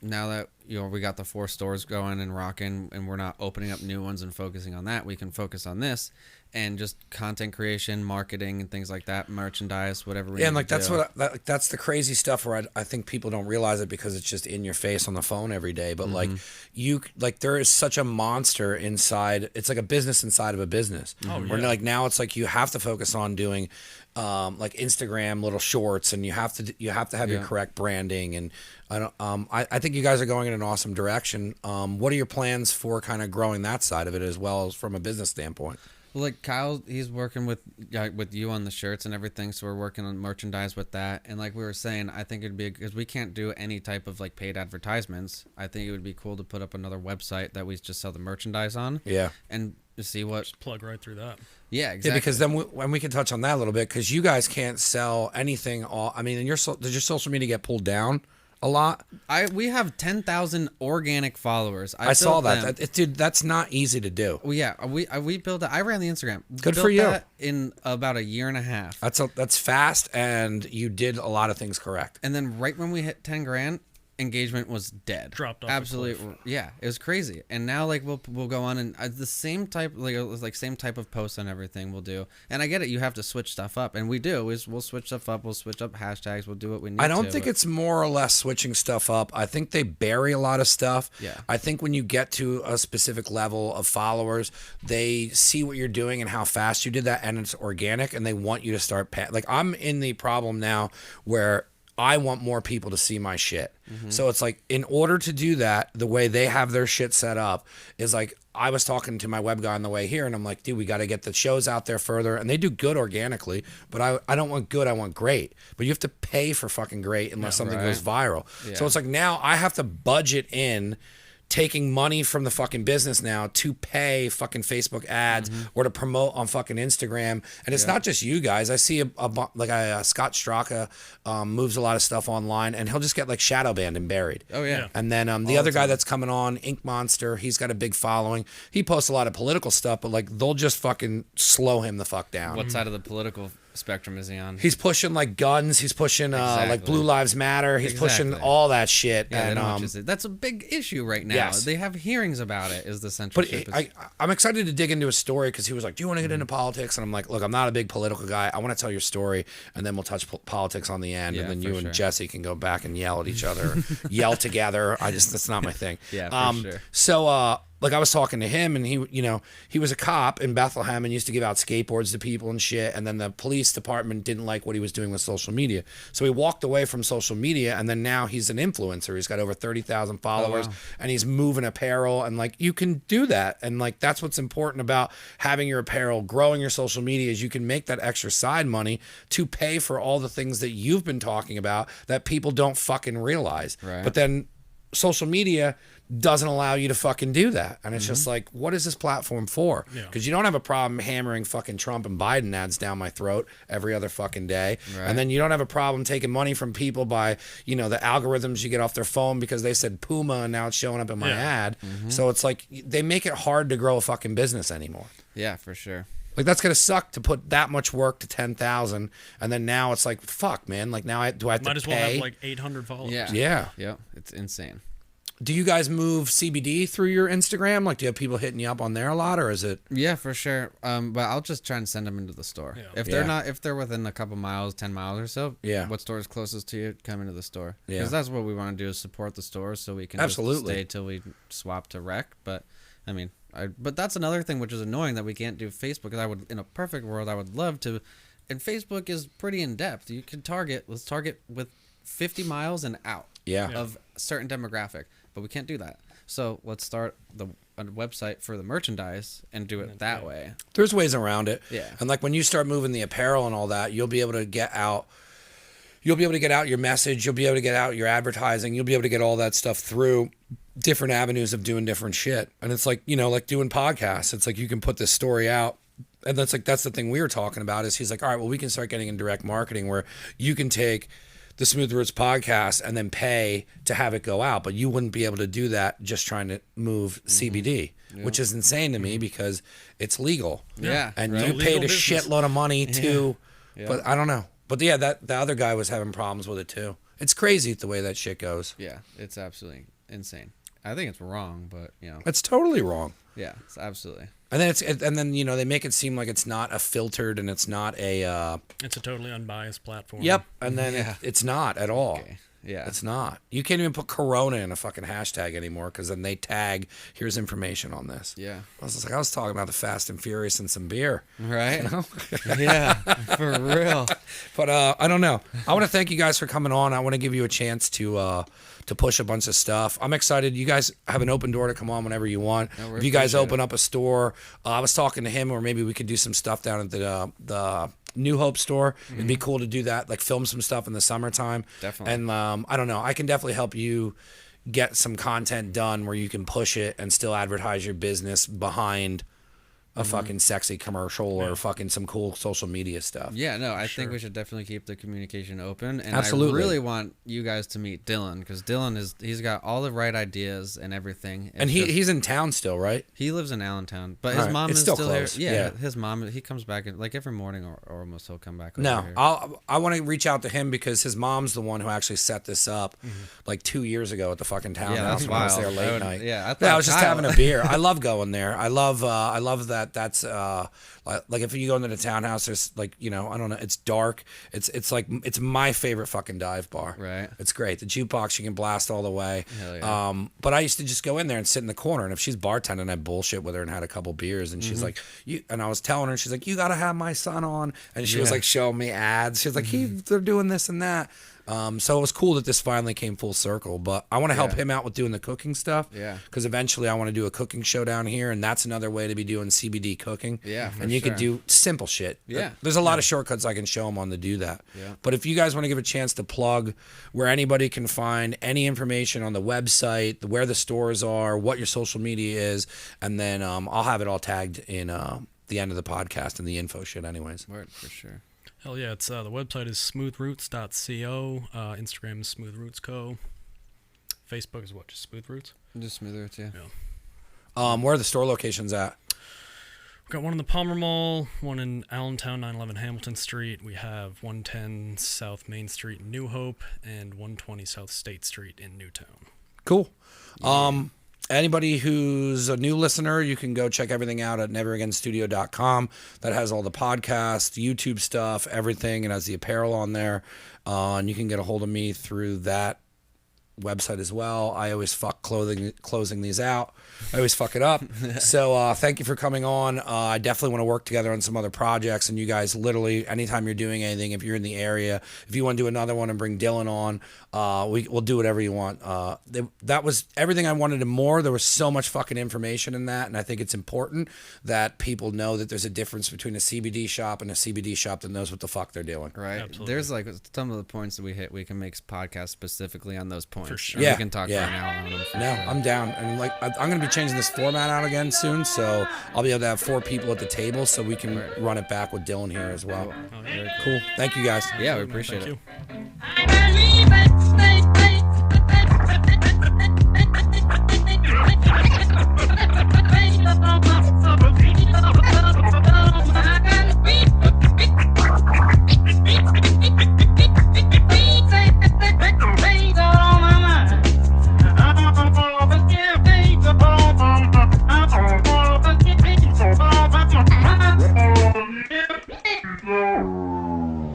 Speaker 3: Now that we got the 4 stores going and rocking, and we're not opening up new ones and focusing on that, we can focus on this and just content creation, marketing, and things like that, merchandise, whatever we need
Speaker 1: And like
Speaker 3: to
Speaker 1: that's
Speaker 3: do.
Speaker 1: that's the crazy stuff where I think people don't realize it because it's just in your face on the phone every day. But like there is such a monster inside. It's like a business inside of a business. Where like now it's like you have to focus on doing like Instagram little shorts, and you have to have your correct branding. And I think you guys are going in an awesome direction. What are your plans for kind of growing that side of it as well as from a business standpoint?
Speaker 3: Well, like Kyle, he's working with you on the shirts and everything, so we're working on merchandise with that. And like we were saying, I think it'd be, because we can't do any type of like paid advertisements, I think it would be cool to put up another website that we just sell the merchandise on.
Speaker 1: Yeah.
Speaker 3: And see what.
Speaker 2: Just plug right through that.
Speaker 3: Yeah, exactly.
Speaker 1: Yeah, because then when we can touch on that a little bit, because you guys can't sell anything. I mean, did your social media get pulled down a lot?
Speaker 3: We have 10,000 organic followers.
Speaker 1: I saw
Speaker 3: built
Speaker 1: that.
Speaker 3: them.
Speaker 1: Dude, that's not easy to do.
Speaker 3: Well, yeah, we built that. I ran the Instagram.
Speaker 1: Good
Speaker 3: Built
Speaker 1: for you.
Speaker 3: that in about a year and a half.
Speaker 1: That's fast, and you did a lot of things correct.
Speaker 3: And then right when we hit 10 grand, engagement was dead.
Speaker 2: Dropped off a
Speaker 3: Absolutely.
Speaker 2: cliff.
Speaker 3: Yeah, it was crazy. And now like we'll go on and the same type same type of posts on everything we'll do. And I get it, you have to switch stuff up, and we do. We'll switch stuff up. We'll switch up hashtags. We'll do what we need.
Speaker 1: I don't think it's more or less switching stuff up. I think they bury a lot of stuff.
Speaker 3: Yeah.
Speaker 1: I think when you get to a specific level of followers, they see what you're doing and how fast you did that, and it's organic, and they want you to start like I'm in the problem now where I want more people to see my shit. So it's like, in order to do that, the way they have their shit set up is like, I was talking to my web guy on the way here, and I'm like, dude, we got to get the shows out there further. And they do good organically, but I don't want good, I want great. But you have to pay for fucking great unless something goes viral.
Speaker 3: Yeah.
Speaker 1: So it's like, now I have to budget in taking money from the fucking business now to pay fucking Facebook ads or to promote on fucking Instagram. And it's not just you guys. I see Scott Straka moves a lot of stuff online, and he'll just get like shadow banned and buried.
Speaker 3: Oh yeah.
Speaker 1: And then the other guy that's coming on, Ink Monster, he's got a big following. He posts a lot of political stuff, but like they'll just fucking slow him the fuck down.
Speaker 3: What side of the political spectrum is he on?
Speaker 1: He's pushing like guns. He's pushing like
Speaker 3: Exactly.
Speaker 1: Blue Lives Matter. He's pushing all that shit.
Speaker 3: Yeah, they
Speaker 1: and
Speaker 3: don't want you to- that's a big issue right now.
Speaker 1: Yes.
Speaker 3: They have hearings about it. Is the
Speaker 1: but
Speaker 3: censorship?
Speaker 1: I'm excited to dig into a story, because he was like, do you want to get into politics? And I'm like, look, I'm not a big political guy. I want to tell your story, and then we'll touch politics on the end,
Speaker 3: Yeah,
Speaker 1: and then
Speaker 3: for
Speaker 1: you
Speaker 3: sure.
Speaker 1: and Jesse can go back and yell at each other, yell together. That's not my thing.
Speaker 3: Yeah, for sure.
Speaker 1: So like I was talking to him, and he was a cop in Bethlehem and used to give out skateboards to people and shit. And then the police department didn't like what he was doing with social media. So he walked away from social media, and then now he's an influencer. He's got over 30,000 followers, and he's moving apparel, and like you can do that. And like that's what's important about having your apparel, growing your social media, is you can make that extra side money to pay for all the things that you've been talking about that people don't fucking realize.
Speaker 3: Right.
Speaker 1: But then social media doesn't allow you to fucking do that. And it's just like, what is this platform for? Because you don't have a problem hammering fucking Trump and Biden ads down my throat every other fucking day.
Speaker 3: Right.
Speaker 1: And then you don't have a problem taking money from people by, the algorithms you get off their phone because they said Puma and now it's showing up in my ad. So it's like, they make it hard to grow a fucking business anymore.
Speaker 3: Yeah, for sure.
Speaker 1: Like, that's going to suck to put that much work to 10,000. And then now it's like, fuck, man. Like, now do I have to pay?
Speaker 2: Might as well have like 800 followers.
Speaker 3: Yeah.
Speaker 1: Yeah.
Speaker 3: Yeah. It's insane.
Speaker 1: Do you guys move CBD through your Instagram? Like, do you have people hitting you up on there a lot, or is it?
Speaker 3: Yeah, for sure. But I'll just try and send them into the store.
Speaker 2: Yeah.
Speaker 3: If they're within a couple miles, 10 miles or so.
Speaker 1: Yeah.
Speaker 3: What store is closest to you? Come into the store.
Speaker 1: Yeah.
Speaker 3: Because that's what we want to do, is support the stores, so we can
Speaker 1: Absolutely.
Speaker 3: just stay till we swap to rec. But I mean, but that's another thing which is annoying, that we can't do Facebook. Because in a perfect world, I would love to. And Facebook is pretty in depth. You can let's target with 50 miles and out.
Speaker 1: Yeah.
Speaker 3: Of a certain demographic, but we can't do that. So let's start a website for the merchandise and do it that way.
Speaker 1: There's ways around it.
Speaker 3: Yeah.
Speaker 1: And like when you start moving the apparel and all that, you'll be able to get out. You'll be able to get out your message. You'll be able to get out your advertising. You'll be able to get all that stuff through different avenues of doing different shit. And it's like, like doing podcasts. It's like you can put this story out. And that's the thing we were talking about, is he's like, all right, well, we can start getting in direct marketing where you can take the Smooth Roots podcast and then pay to have it go out, but you wouldn't be able to do that just trying to move CBD, which is insane to me because it's legal.
Speaker 3: Yeah.
Speaker 1: And
Speaker 3: right.
Speaker 1: you paid a
Speaker 2: business.
Speaker 1: shitload of money too.
Speaker 3: Yeah.
Speaker 1: But I don't know. But yeah, the other guy was having problems with it too. It's crazy the way that shit goes.
Speaker 3: Yeah, it's absolutely insane. I think it's wrong, but
Speaker 1: It's totally wrong.
Speaker 3: yeah, it's absolutely.
Speaker 1: And then they make it seem like it's not a filtered and it's not a
Speaker 2: It's a totally unbiased platform.
Speaker 1: Yep, and then
Speaker 3: Yeah.
Speaker 1: it's not at all.
Speaker 3: Okay. Yeah.
Speaker 1: It's not. You can't even put Corona in a fucking hashtag anymore because then they tag, here's information on this.
Speaker 3: Yeah.
Speaker 1: I was just like, I was talking about the Fast and Furious and some beer.
Speaker 3: Right? Yeah, for real.
Speaker 1: But I don't know. I want to thank you guys for coming on. I want to give you a chance to push a bunch of stuff. I'm excited. You guys have an open door to come on whenever you want.
Speaker 3: No, we
Speaker 1: if you guys
Speaker 3: appreciate
Speaker 1: open up a store, I was talking to him, or maybe we could do some stuff down at the New Hope store. It'd be cool to do that, like film some stuff in the summertime.
Speaker 3: Definitely.
Speaker 1: And I don't know. I can definitely help you get some content done where you can push it and still advertise your business behind a fucking sexy commercial or fucking some cool social media stuff.
Speaker 3: Yeah, no, I think we should definitely keep the communication open. And
Speaker 1: Absolutely.
Speaker 3: I really want you guys to meet Dylan because Dylan he's got all the right ideas and everything.
Speaker 1: And he's in town still, right?
Speaker 3: He lives in Allentown, but his
Speaker 1: Alright,
Speaker 3: mom
Speaker 1: it's
Speaker 3: is
Speaker 1: still
Speaker 3: still
Speaker 1: close.
Speaker 3: there.
Speaker 1: Yeah.
Speaker 3: His mom, he comes back like every morning or almost he'll come back over
Speaker 1: No,
Speaker 3: here.
Speaker 1: I want to reach out to him because his mom's the one who actually set this up like 2 years ago at the fucking townhouse
Speaker 3: that's
Speaker 1: when I was there
Speaker 3: wild.
Speaker 1: late
Speaker 3: I would-
Speaker 1: night.
Speaker 3: yeah, I thought
Speaker 1: I was just
Speaker 3: Kyle-
Speaker 1: having a beer. I love going there. I love that. That's like if you go into the townhouse, there's like I don't know. It's dark. It's like it's my favorite fucking dive bar.
Speaker 3: Right.
Speaker 1: It's great. The jukebox you can blast all the way.
Speaker 3: Hell yeah.
Speaker 1: But I used to just go in there and sit in the corner, and if she's bartending, I bullshit with her and had a couple beers, and she's like, and I was telling her, she's like, you gotta have my son on, and she was like showing me ads. She was like, they're doing this and that. So it was cool that this finally came full circle, but I want to help him out with doing the cooking stuff.
Speaker 3: Yeah.
Speaker 1: Because eventually I want to do a cooking show down here, and that's another way to be doing CBD cooking.
Speaker 3: Yeah, for
Speaker 1: and you could
Speaker 3: sure.
Speaker 1: do simple shit.
Speaker 3: Yeah.
Speaker 1: There's a lot of shortcuts I can show them on to do that.
Speaker 3: Yeah.
Speaker 1: But if you guys want to give a chance to plug where anybody can find any information on the website, where the stores are, what your social media is, and then I'll have it all tagged in the end of the podcast and the info shit anyways.
Speaker 3: Word, for sure.
Speaker 2: Hell yeah, it's the website is smoothroots.co, Instagram is smoothrootsco, Facebook is what, just Smooth Roots?
Speaker 3: Just smoother it, yeah.
Speaker 1: Where are the store locations at?
Speaker 2: We've got one in the Palmer Mall, one in Allentown, 911 Hamilton Street. We have 110 South Main Street in New Hope and 120 South State Street in Newtown.
Speaker 1: Cool. Anybody who's a new listener, you can go check everything out at neveragainstudio.com. That has all the podcasts, YouTube stuff, everything. It has the apparel on there. And you can get a hold of me through that website as well. I always fuck closing these out. I always fuck it up. So thank you for coming on. I definitely want to work together on some other projects, and you guys literally anytime you're doing anything, if you're in the area, if you want to do another one and bring Dylan on, we'll do whatever you want. That was everything I wanted and more. There was so much fucking information in that, and I think it's important that people know that there's a difference between a CBD shop and a CBD shop that knows what the fuck they're doing.
Speaker 3: Right.
Speaker 2: Absolutely.
Speaker 3: There's like some of the points that we hit. We can make podcasts specifically on those points.
Speaker 2: For sure.
Speaker 3: And
Speaker 1: Yeah,
Speaker 3: We can talk
Speaker 1: yeah.
Speaker 3: for an hour on them. For
Speaker 1: No,
Speaker 3: sure.
Speaker 1: I'm down. And like I'm gonna be changing this format out again soon, so I'll be able to have 4 people at the table so we can run it back with Dylan here as well.
Speaker 2: Oh, yeah.
Speaker 1: Cool. Thank you guys.
Speaker 3: Yeah, we appreciate
Speaker 2: Thank
Speaker 3: it.
Speaker 2: you.
Speaker 4: I believe it,